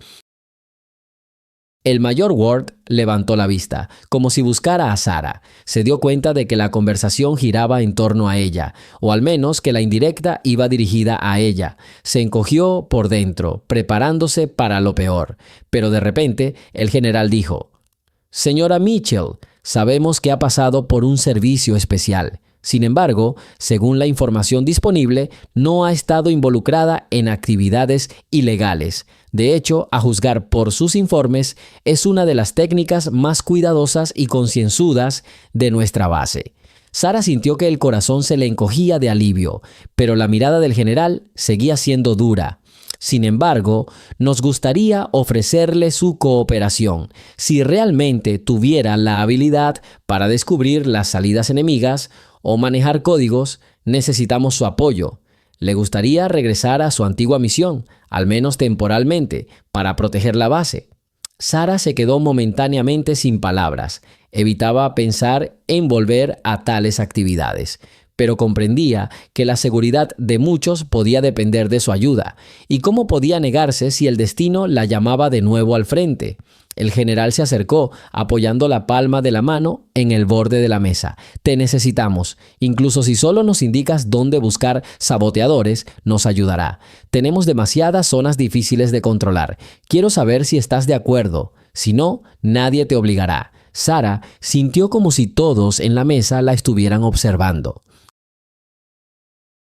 El mayor Ward levantó la vista, como si buscara a Sara. Se dio cuenta de que la conversación giraba en torno a ella, o al menos que la indirecta iba dirigida a ella. Se encogió por dentro, preparándose para lo peor. Pero de repente, el general dijo: «Señora Mitchell, sabemos que ha pasado por un servicio especial. Sin embargo, según la información disponible, no ha estado involucrada en actividades ilegales. De hecho, a juzgar por sus informes, es una de las técnicas más cuidadosas y concienzudas de nuestra base». Sara sintió que el corazón se le encogía de alivio, pero la mirada del general seguía siendo dura. «Sin embargo, nos gustaría ofrecerle su cooperación. Si realmente tuviera la habilidad para descubrir las salidas enemigas o manejar códigos, necesitamos su apoyo. Le gustaría regresar a su antigua misión, al menos temporalmente, para proteger la base». Sara se quedó momentáneamente sin palabras. Evitaba pensar en volver a tales actividades, pero comprendía que la seguridad de muchos podía depender de su ayuda. ¿Y cómo podía negarse si el destino la llamaba de nuevo al frente? El general se acercó, apoyando la palma de la mano en el borde de la mesa. «Te necesitamos. Incluso si solo nos indicas dónde buscar saboteadores, nos ayudará. Tenemos demasiadas zonas difíciles de controlar. Quiero saber si estás de acuerdo. Si no, nadie te obligará». Sara sintió como si todos en la mesa la estuvieran observando.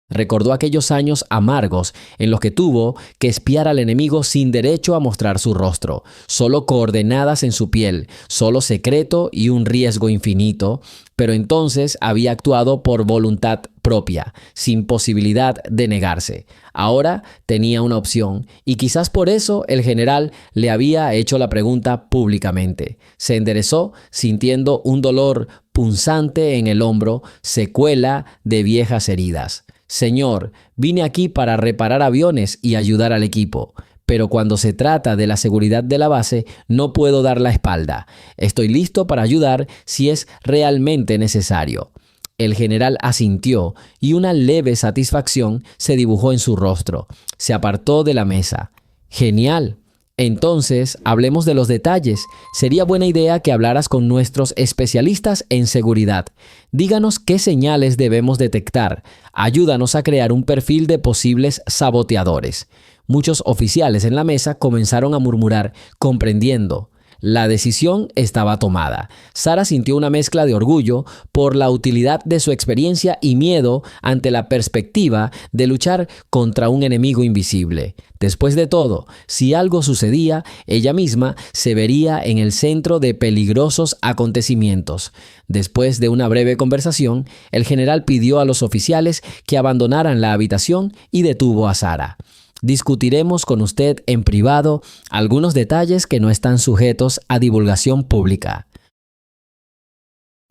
Recordó aquellos años amargos en los que tuvo que espiar al enemigo sin derecho a mostrar su rostro, solo coordenadas en su piel, solo secreto y un riesgo infinito, pero entonces había actuado por voluntad propia, sin posibilidad de negarse. Ahora tenía una opción y quizás por eso el general le había hecho la pregunta públicamente. Se enderezó sintiendo un dolor punzante en el hombro, secuela de viejas heridas. Señor, vine aquí para reparar aviones y ayudar al equipo, pero cuando se trata de la seguridad de la base, no puedo dar la espalda. Estoy listo para ayudar si es realmente necesario. El general asintió y una leve satisfacción se dibujó en su rostro. Se apartó de la mesa. Genial. Entonces, hablemos de los detalles. Sería buena idea que hablaras con nuestros especialistas en seguridad. Díganos qué señales debemos detectar. Ayúdanos a crear un perfil de posibles saboteadores. Muchos oficiales en la mesa comenzaron a murmurar, comprendiendo. La decisión estaba tomada. Sara sintió una mezcla de orgullo por la utilidad de su experiencia y miedo ante la perspectiva de luchar contra un enemigo invisible. Después de todo, si algo sucedía, ella misma se vería en el centro de peligrosos acontecimientos. Después de una breve conversación, el general pidió a los oficiales que abandonaran la habitación y detuvo a Sara. Discutiremos con usted en privado algunos detalles que no están sujetos a divulgación pública.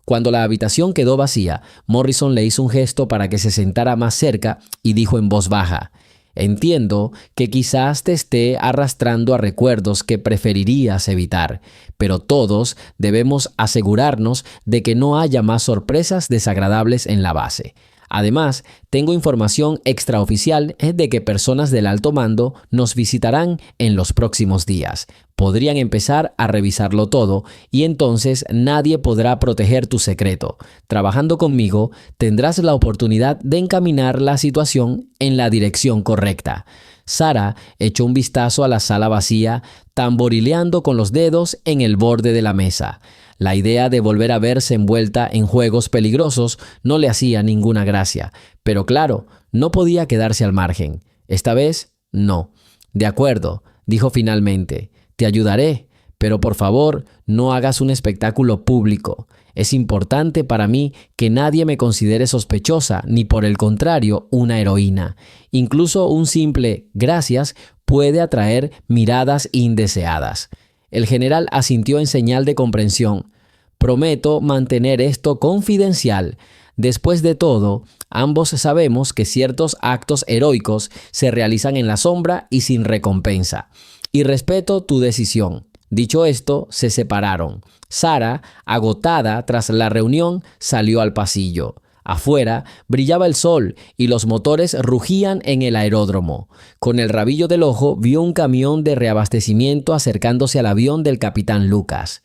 Cuando la habitación quedó vacía, Morrison le hizo un gesto para que se sentara más cerca y dijo en voz baja, «Entiendo que quizás te esté arrastrando a recuerdos que preferirías evitar, pero todos debemos asegurarnos de que no haya más sorpresas desagradables en la base». Además, tengo información extraoficial de que personas del alto mando nos visitarán en los próximos días. Podrían empezar a revisarlo todo y entonces nadie podrá proteger tu secreto. Trabajando conmigo, tendrás la oportunidad de encaminar la situación en la dirección correcta. Sara echó un vistazo a la sala vacía, tamborileando con los dedos en el borde de la mesa. La idea de volver a verse envuelta en juegos peligrosos no le hacía ninguna gracia, pero claro, no podía quedarse al margen. Esta vez, no. «De acuerdo», dijo finalmente, «te ayudaré, pero por favor, no hagas un espectáculo público. Es importante para mí que nadie me considere sospechosa, ni por el contrario, una heroína. Incluso un simple gracias puede atraer miradas indeseadas». El general asintió en señal de comprensión. «Prometo mantener esto confidencial. Después de todo, ambos sabemos que ciertos actos heroicos se realizan en la sombra y sin recompensa. Y respeto tu decisión». Dicho esto, se separaron. Sara, agotada tras la reunión, salió al pasillo. Afuera brillaba el sol y los motores rugían en el aeródromo. Con el rabillo del ojo vio un camión de reabastecimiento acercándose al avión del capitán Lucas.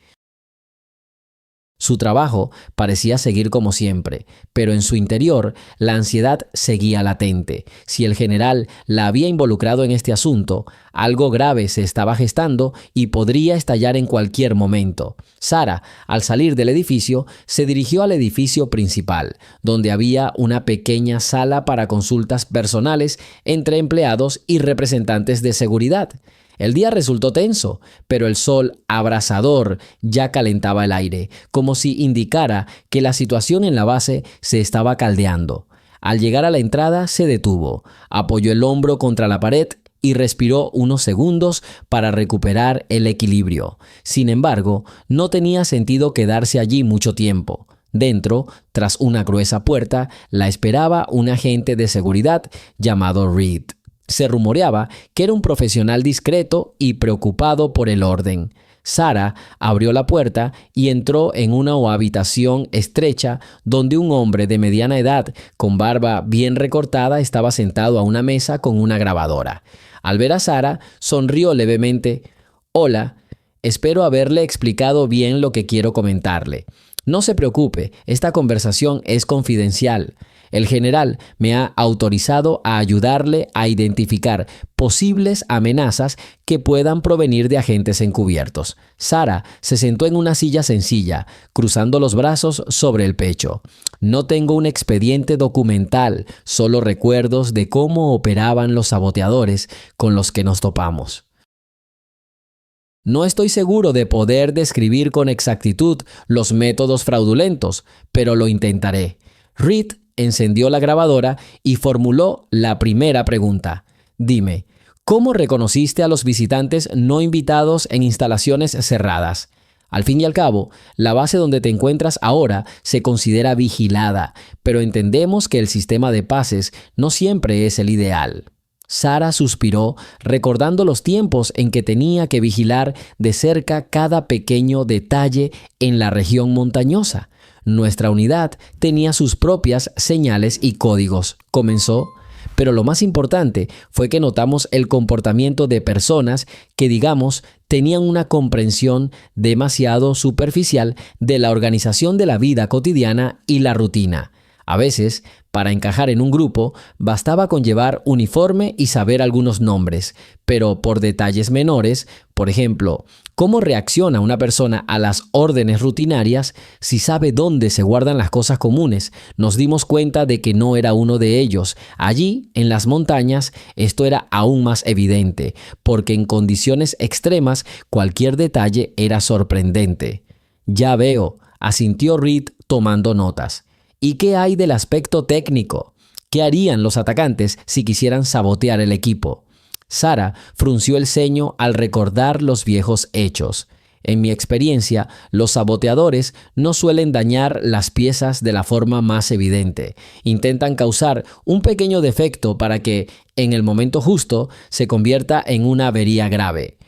Su trabajo parecía seguir como siempre, pero en su interior la ansiedad seguía latente. Si el general la había involucrado en este asunto, algo grave se estaba gestando y podría estallar en cualquier momento. Sara, al salir del edificio, se dirigió al edificio principal, donde había una pequeña sala para consultas personales entre empleados y representantes de seguridad. El día resultó tenso, pero el sol abrasador ya calentaba el aire, como si indicara que la situación en la base se estaba caldeando. Al llegar a la entrada, se detuvo, apoyó el hombro contra la pared y respiró unos segundos para recuperar el equilibrio. Sin embargo, no tenía sentido quedarse allí mucho tiempo. Dentro, tras una gruesa puerta, la esperaba un agente de seguridad llamado Reed. Se rumoreaba que era un profesional discreto y preocupado por el orden. Sara abrió la puerta y entró en una habitación estrecha donde un hombre de mediana edad, con barba bien recortada, estaba sentado a una mesa con una grabadora. Al ver a Sara, sonrió levemente. «Hola, espero haberle explicado bien lo que quiero comentarle. No se preocupe, esta conversación es confidencial». El general me ha autorizado a ayudarle a identificar posibles amenazas que puedan provenir de agentes encubiertos. Sarah se sentó en una silla sencilla, cruzando los brazos sobre el pecho. No tengo un expediente documental, solo recuerdos de cómo operaban los saboteadores con los que nos topamos. No estoy seguro de poder describir con exactitud los métodos fraudulentos, pero lo intentaré. Reed encendió la grabadora y formuló la primera pregunta. Dime, ¿cómo reconociste a los visitantes no invitados en instalaciones cerradas? Al fin y al cabo, la base donde te encuentras ahora se considera vigilada, pero entendemos que el sistema de pases no siempre es el ideal. Sarah suspiró, recordando los tiempos en que tenía que vigilar de cerca cada pequeño detalle en la región montañosa. Nuestra unidad tenía sus propias señales y códigos, comenzó, pero lo más importante fue que notamos el comportamiento de personas que, digamos, tenían una comprensión demasiado superficial de la organización de la vida cotidiana y la rutina. A veces, para encajar en un grupo, bastaba con llevar uniforme y saber algunos nombres, pero por detalles menores, por ejemplo, cómo reacciona una persona a las órdenes rutinarias, si sabe dónde se guardan las cosas comunes, nos dimos cuenta de que no era uno de ellos. Allí, en las montañas, esto era aún más evidente, porque en condiciones extremas cualquier detalle era sorprendente. Ya veo, asintió Reed tomando notas. ¿Y qué hay del aspecto técnico? ¿Qué harían los atacantes si quisieran sabotear el equipo? Sarah frunció el ceño al recordar los viejos hechos. En mi experiencia, los saboteadores no suelen dañar las piezas de la forma más evidente. Intentan causar un pequeño defecto para que, en el momento justo, se convierta en una avería grave.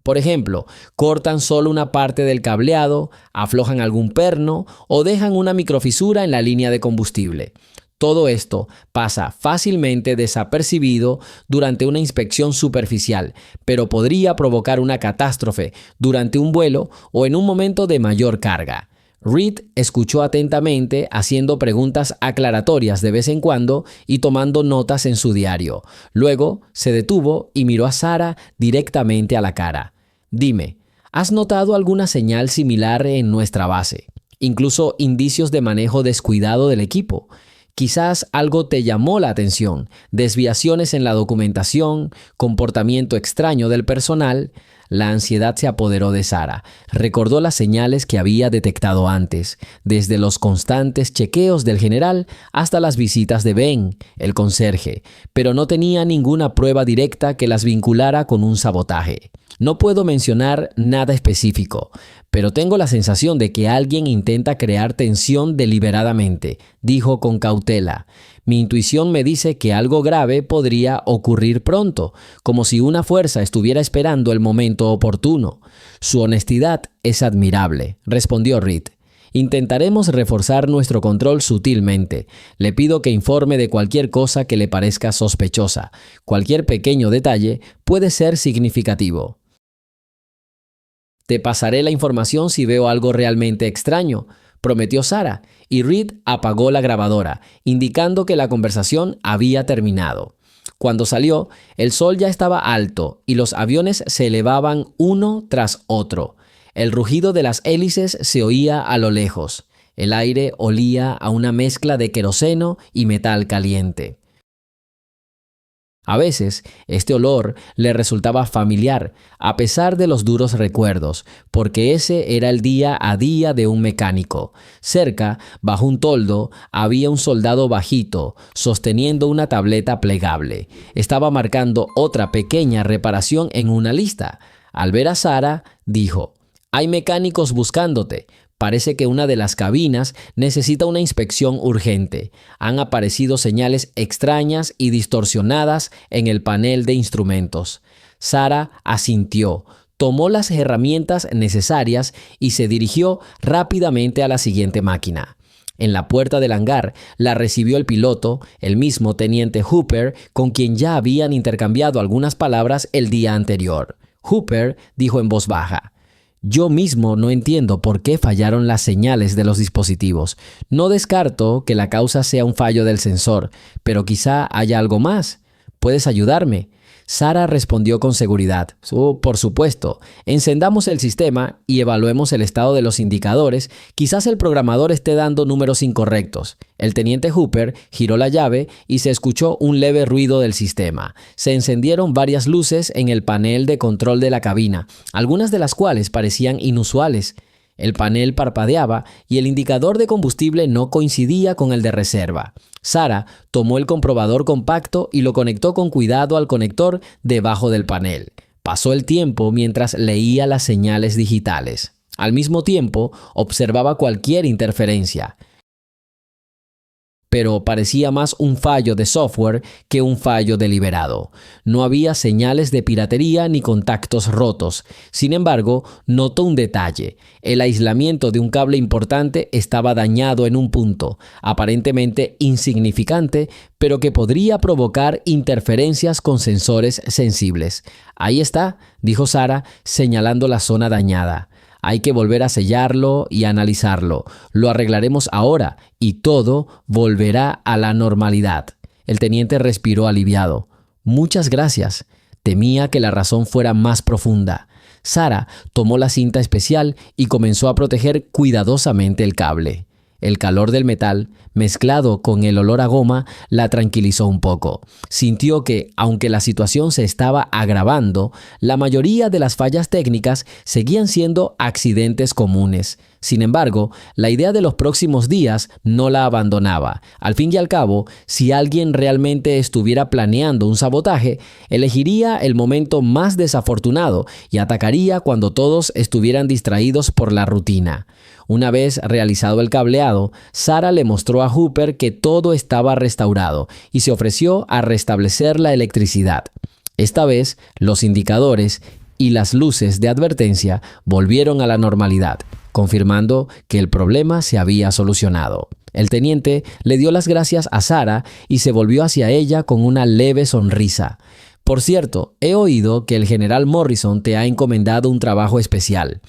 Por ejemplo, cortan solo una parte del cableado, aflojan algún perno o dejan una microfisura en la línea de combustible. Todo esto pasa fácilmente desapercibido durante una inspección superficial, pero podría provocar una catástrofe durante un vuelo o en un momento de mayor carga. Reed escuchó atentamente, haciendo preguntas aclaratorias de vez en cuando y tomando notas en su diario. Luego se detuvo y miró a Sarah directamente a la cara. Dime, ¿has notado alguna señal similar en nuestra base? Incluso indicios de manejo descuidado del equipo. Quizás algo te llamó la atención, desviaciones en la documentación, comportamiento extraño del personal. La ansiedad se apoderó de Sarah. Recordó las señales que había detectado antes, desde los constantes chequeos del general hasta las visitas de Ben, el conserje, pero no tenía ninguna prueba directa que las vinculara con un sabotaje. No puedo mencionar nada específico, pero tengo la sensación de que alguien intenta crear tensión deliberadamente, dijo con cautela. Mi intuición me dice que algo grave podría ocurrir pronto, como si una fuerza estuviera esperando el momento oportuno. Su honestidad es admirable, respondió Reed. Intentaremos reforzar nuestro control sutilmente. Le pido que informe de cualquier cosa que le parezca sospechosa. Cualquier pequeño detalle puede ser significativo. Te pasaré la información si veo algo realmente extraño, prometió Sarah, y Reed apagó la grabadora, indicando que la conversación había terminado. Cuando salió, el sol ya estaba alto y los aviones se elevaban uno tras otro. El rugido de las hélices se oía a lo lejos. El aire olía a una mezcla de queroseno y metal caliente. A veces, este olor le resultaba familiar, a pesar de los duros recuerdos, porque ese era el día a día de un mecánico. Cerca, bajo un toldo, había un soldado bajito, sosteniendo una tableta plegable. Estaba marcando otra pequeña reparación en una lista. Al ver a Sarah, dijo: «Hay mecánicos buscándote. Parece que una de las cabinas necesita una inspección urgente. Han aparecido señales extrañas y distorsionadas en el panel de instrumentos». Sarah asintió, tomó las herramientas necesarias y se dirigió rápidamente a la siguiente máquina. En la puerta del hangar la recibió el piloto, el mismo teniente Hooper, con quien ya habían intercambiado algunas palabras el día anterior. Hooper dijo en voz baja: Yo mismo no entiendo por qué fallaron las señales de los dispositivos. No descarto que la causa sea un fallo del sensor, pero quizá haya algo más. ¿Puedes ayudarme? Sara respondió con seguridad. Por supuesto. Encendamos el sistema y evaluemos el estado de los indicadores. Quizás el programador esté dando números incorrectos. El teniente Hooper giró la llave y se escuchó un leve ruido del sistema. Se encendieron varias luces en el panel de control de la cabina, algunas de las cuales parecían inusuales. El panel parpadeaba y el indicador de combustible no coincidía con el de reserva. Sara tomó el comprobador compacto y lo conectó con cuidado al conector debajo del panel. Pasó el tiempo mientras leía las señales digitales. Al mismo tiempo, observaba cualquier interferencia, pero parecía más un fallo de software que un fallo deliberado. No había señales de piratería ni contactos rotos. Sin embargo, notó un detalle. El aislamiento de un cable importante estaba dañado en un punto, aparentemente insignificante, pero que podría provocar interferencias con sensores sensibles. Ahí está, dijo Sara, señalando la zona dañada. Hay que volver a sellarlo y analizarlo. Lo arreglaremos ahora y todo volverá a la normalidad. El teniente respiró aliviado. Muchas gracias. Temía que la razón fuera más profunda. Sara tomó la cinta especial y comenzó a proteger cuidadosamente el cable. El calor del metal, mezclado con el olor a goma, la tranquilizó un poco. Sintió que, aunque la situación se estaba agravando, la mayoría de las fallas técnicas seguían siendo accidentes comunes. Sin embargo, la idea de los próximos días no la abandonaba. Al fin y al cabo, si alguien realmente estuviera planeando un sabotaje, elegiría el momento más desafortunado y atacaría cuando todos estuvieran distraídos por la rutina. Una vez realizado el cableado, Sara le mostró a Hooper que todo estaba restaurado y se ofreció a restablecer la electricidad. Esta vez, los indicadores y las luces de advertencia volvieron a la normalidad, confirmando que el problema se había solucionado. El teniente le dio las gracias a Sara y se volvió hacia ella con una leve sonrisa. Por cierto, he oído que el general Morrison te ha encomendado un trabajo especial.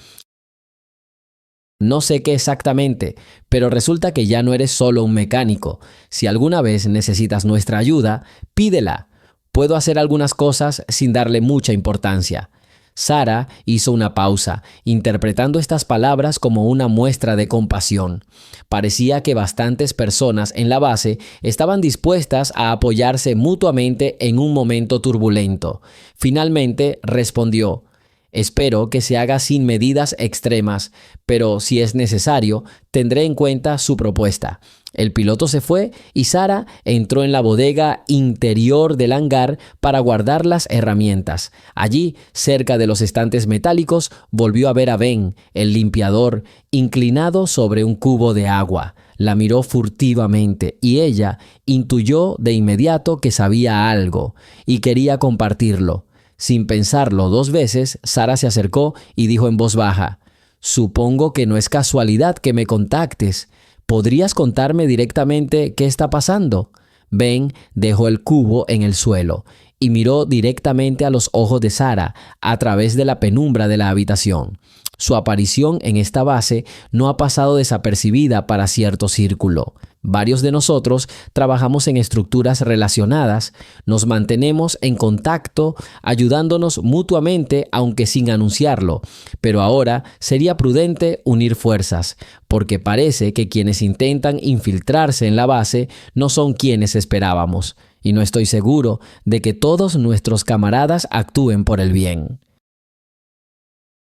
No sé qué exactamente, pero resulta que ya no eres solo un mecánico. Si alguna vez necesitas nuestra ayuda, pídela. Puedo hacer algunas cosas sin darle mucha importancia. Sara hizo una pausa, interpretando estas palabras como una muestra de compasión. Parecía que bastantes personas en la base estaban dispuestas a apoyarse mutuamente en un momento turbulento. Finalmente respondió: espero que se haga sin medidas extremas, pero si es necesario, tendré en cuenta su propuesta. El piloto se fue y Sara entró en la bodega interior del hangar para guardar las herramientas. Allí, cerca de los estantes metálicos, volvió a ver a Ben, el limpiador, inclinado sobre un cubo de agua. La miró furtivamente y ella intuyó de inmediato que sabía algo y quería compartirlo. Sin pensarlo dos veces, Sara se acercó y dijo en voz baja: «Supongo que no es casualidad que me contactes. ¿Podrías contarme directamente qué está pasando?» Ben dejó el cubo en el suelo y miró directamente a los ojos de Sara a través de la penumbra de la habitación. Su aparición en esta base no ha pasado desapercibida para cierto círculo. Varios de nosotros trabajamos en estructuras relacionadas, nos mantenemos en contacto, ayudándonos mutuamente aunque sin anunciarlo, pero ahora sería prudente unir fuerzas, porque parece que quienes intentan infiltrarse en la base no son quienes esperábamos, y no estoy seguro de que todos nuestros camaradas actúen por el bien.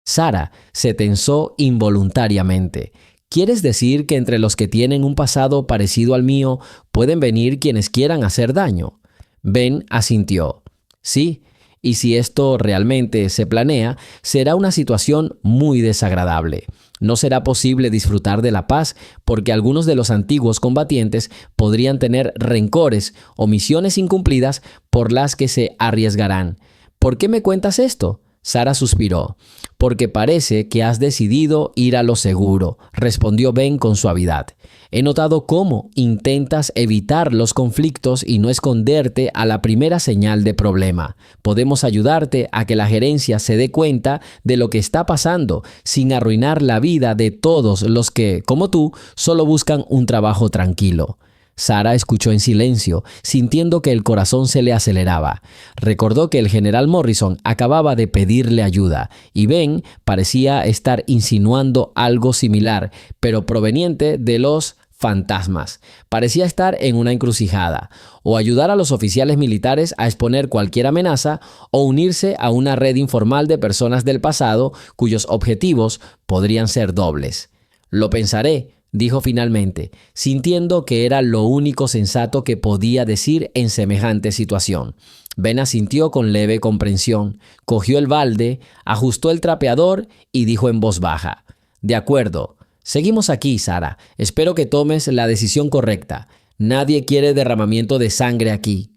Sara se tensó involuntariamente. ¿Quieres decir que entre los que tienen un pasado parecido al mío pueden venir quienes quieran hacer daño? Ben asintió. Sí, y si esto realmente se planea, será una situación muy desagradable. No será posible disfrutar de la paz porque algunos de los antiguos combatientes podrían tener rencores o misiones incumplidas por las que se arriesgarán. ¿Por qué me cuentas esto? Sara suspiró. «Porque parece que has decidido ir a lo seguro», respondió Ben con suavidad. «He notado cómo intentas evitar los conflictos y no esconderte a la primera señal de problema. Podemos ayudarte a que la gerencia se dé cuenta de lo que está pasando sin arruinar la vida de todos los que, como tú, solo buscan un trabajo tranquilo». Sara escuchó en silencio, sintiendo que el corazón se le aceleraba. Recordó que el general Morrison acababa de pedirle ayuda y Ben parecía estar insinuando algo similar, pero proveniente de los fantasmas. Parecía estar en una encrucijada: o ayudar a los oficiales militares a exponer cualquier amenaza, o unirse a una red informal de personas del pasado cuyos objetivos podrían ser dobles. «Lo pensaré», dijo finalmente, sintiendo que era lo único sensato que podía decir en semejante situación. Ben asintió con leve comprensión, cogió el balde, ajustó el trapeador y dijo en voz baja: «De acuerdo. Seguimos aquí, Sara. Espero que tomes la decisión correcta. Nadie quiere derramamiento de sangre aquí».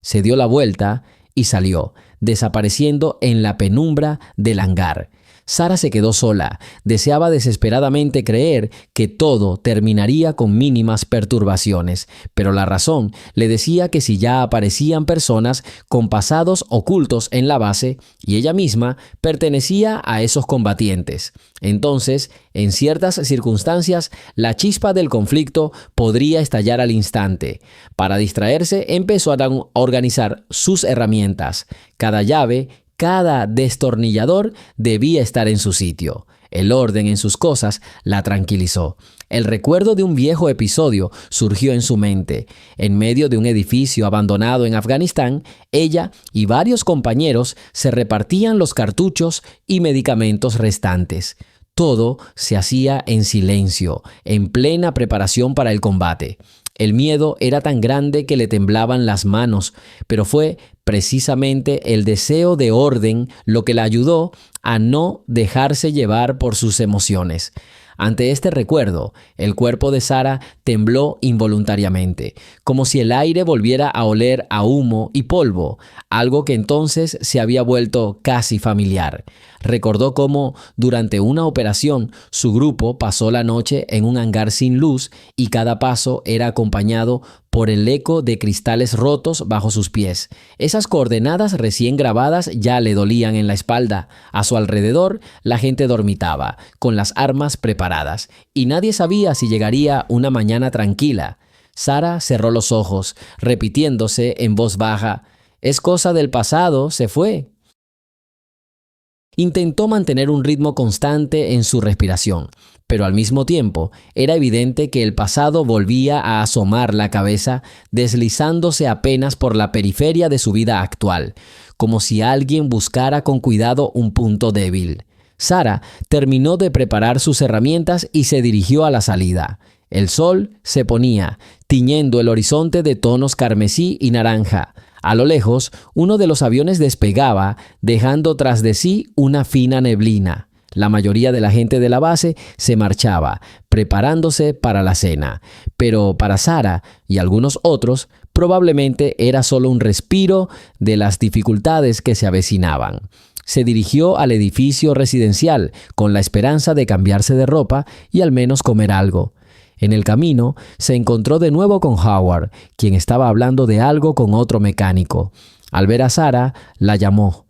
Se dio la vuelta y salió, desapareciendo en la penumbra del hangar. Sara se quedó sola. Deseaba desesperadamente creer que todo terminaría con mínimas perturbaciones, pero la razón le decía que si ya aparecían personas con pasados ocultos en la base y ella misma pertenecía a esos combatientes, entonces, en ciertas circunstancias, la chispa del conflicto podría estallar al instante. Para distraerse, empezó a organizar sus herramientas. Cada llave, cada destornillador debía estar en su sitio. El orden en sus cosas la tranquilizó. El recuerdo de un viejo episodio surgió en su mente. En medio de un edificio abandonado en Afganistán, ella y varios compañeros se repartían los cartuchos y medicamentos restantes. Todo se hacía en silencio, en plena preparación para el combate. El miedo era tan grande que le temblaban las manos, pero fue precisamente el deseo de orden lo que la ayudó a no dejarse llevar por sus emociones. Ante este recuerdo, el cuerpo de Sara tembló involuntariamente, como si el aire volviera a oler a humo y polvo, algo que entonces se había vuelto casi familiar. Recordó cómo, durante una operación, su grupo pasó la noche en un hangar sin luz y cada paso era acompañado por el eco de cristales rotos bajo sus pies. Esas coordenadas recién grabadas ya le dolían en la espalda. A su alrededor, la gente dormitaba, con las armas preparadas, y nadie sabía si llegaría una mañana tranquila. Sara cerró los ojos, repitiéndose en voz baja: «Es cosa del pasado, se fue». Intentó mantener un ritmo constante en su respiración, pero al mismo tiempo era evidente que el pasado volvía a asomar la cabeza, deslizándose apenas por la periferia de su vida actual, como si alguien buscara con cuidado un punto débil. Sara terminó de preparar sus herramientas y se dirigió a la salida. El sol se ponía, tiñendo el horizonte de tonos carmesí y naranja. A lo lejos, uno de los aviones despegaba, dejando tras de sí una fina neblina. La mayoría de la gente de la base se marchaba, preparándose para la cena. Pero para Sara y algunos otros, probablemente era solo un respiro de las dificultades que se avecinaban. Se dirigió al edificio residencial con la esperanza de cambiarse de ropa y al menos comer algo. En el camino, se encontró de nuevo con Howard, quien estaba hablando de algo con otro mecánico. Al ver a Sara, la llamó.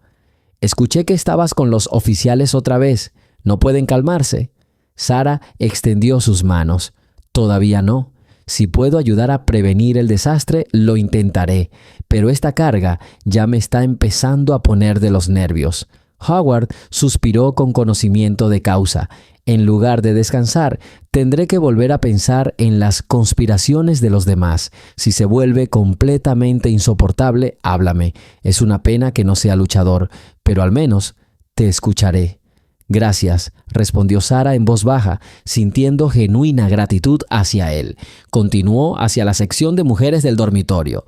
«Escuché que estabas con los oficiales otra vez. ¿No pueden calmarse?» Sara extendió sus manos. «Todavía no. Si puedo ayudar a prevenir el desastre, lo intentaré. Pero esta carga ya me está empezando a poner de los nervios». Howard suspiró con conocimiento de causa. «En lugar de descansar, tendré que volver a pensar en las conspiraciones de los demás. Si se vuelve completamente insoportable, háblame. Es una pena que no sea luchador, pero al menos te escucharé». «Gracias», respondió Sara en voz baja, sintiendo genuina gratitud hacia él. Continuó hacia la sección de mujeres del dormitorio.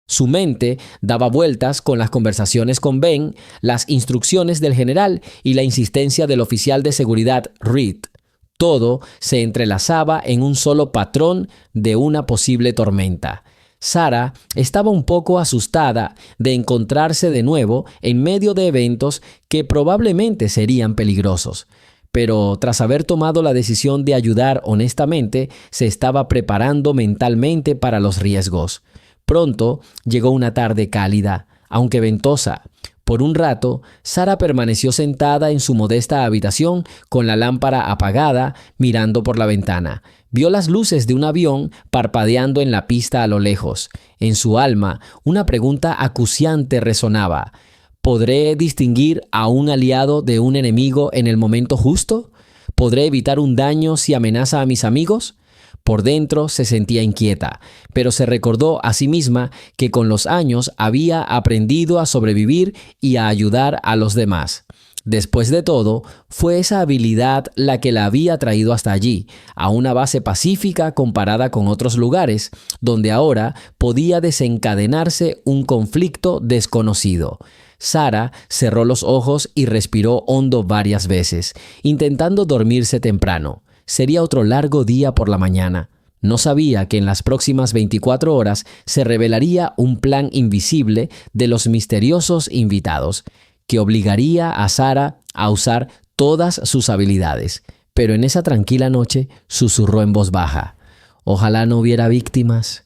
Su mente daba vueltas con las conversaciones con Ben, las instrucciones del general y la insistencia del oficial de seguridad Reed. Todo se entrelazaba en un solo patrón de una posible tormenta. Sara estaba un poco asustada de encontrarse de nuevo en medio de eventos que probablemente serían peligrosos. Pero tras haber tomado la decisión de ayudar honestamente, se estaba preparando mentalmente para los riesgos. Pronto llegó una tarde cálida, aunque ventosa. Por un rato, Sara permaneció sentada en su modesta habitación con la lámpara apagada, mirando por la ventana. Vio las luces de un avión parpadeando en la pista a lo lejos. En su alma, una pregunta acuciante resonaba. ¿Podré distinguir a un aliado de un enemigo en el momento justo? ¿Podré evitar un daño si amenaza a mis amigos? Por dentro se sentía inquieta, pero se recordó a sí misma que con los años había aprendido a sobrevivir y a ayudar a los demás. Después de todo, fue esa habilidad la que la había traído hasta allí, a una base pacífica comparada con otros lugares, donde ahora podía desencadenarse un conflicto desconocido. Sara cerró los ojos y respiró hondo varias veces, intentando dormirse temprano. Sería otro largo día por la mañana. No sabía que en las próximas 24 horas se revelaría un plan invisible de los misteriosos invitados, que obligaría a Sara a usar todas sus habilidades. Pero en esa tranquila noche susurró en voz baja: «Ojalá no hubiera víctimas».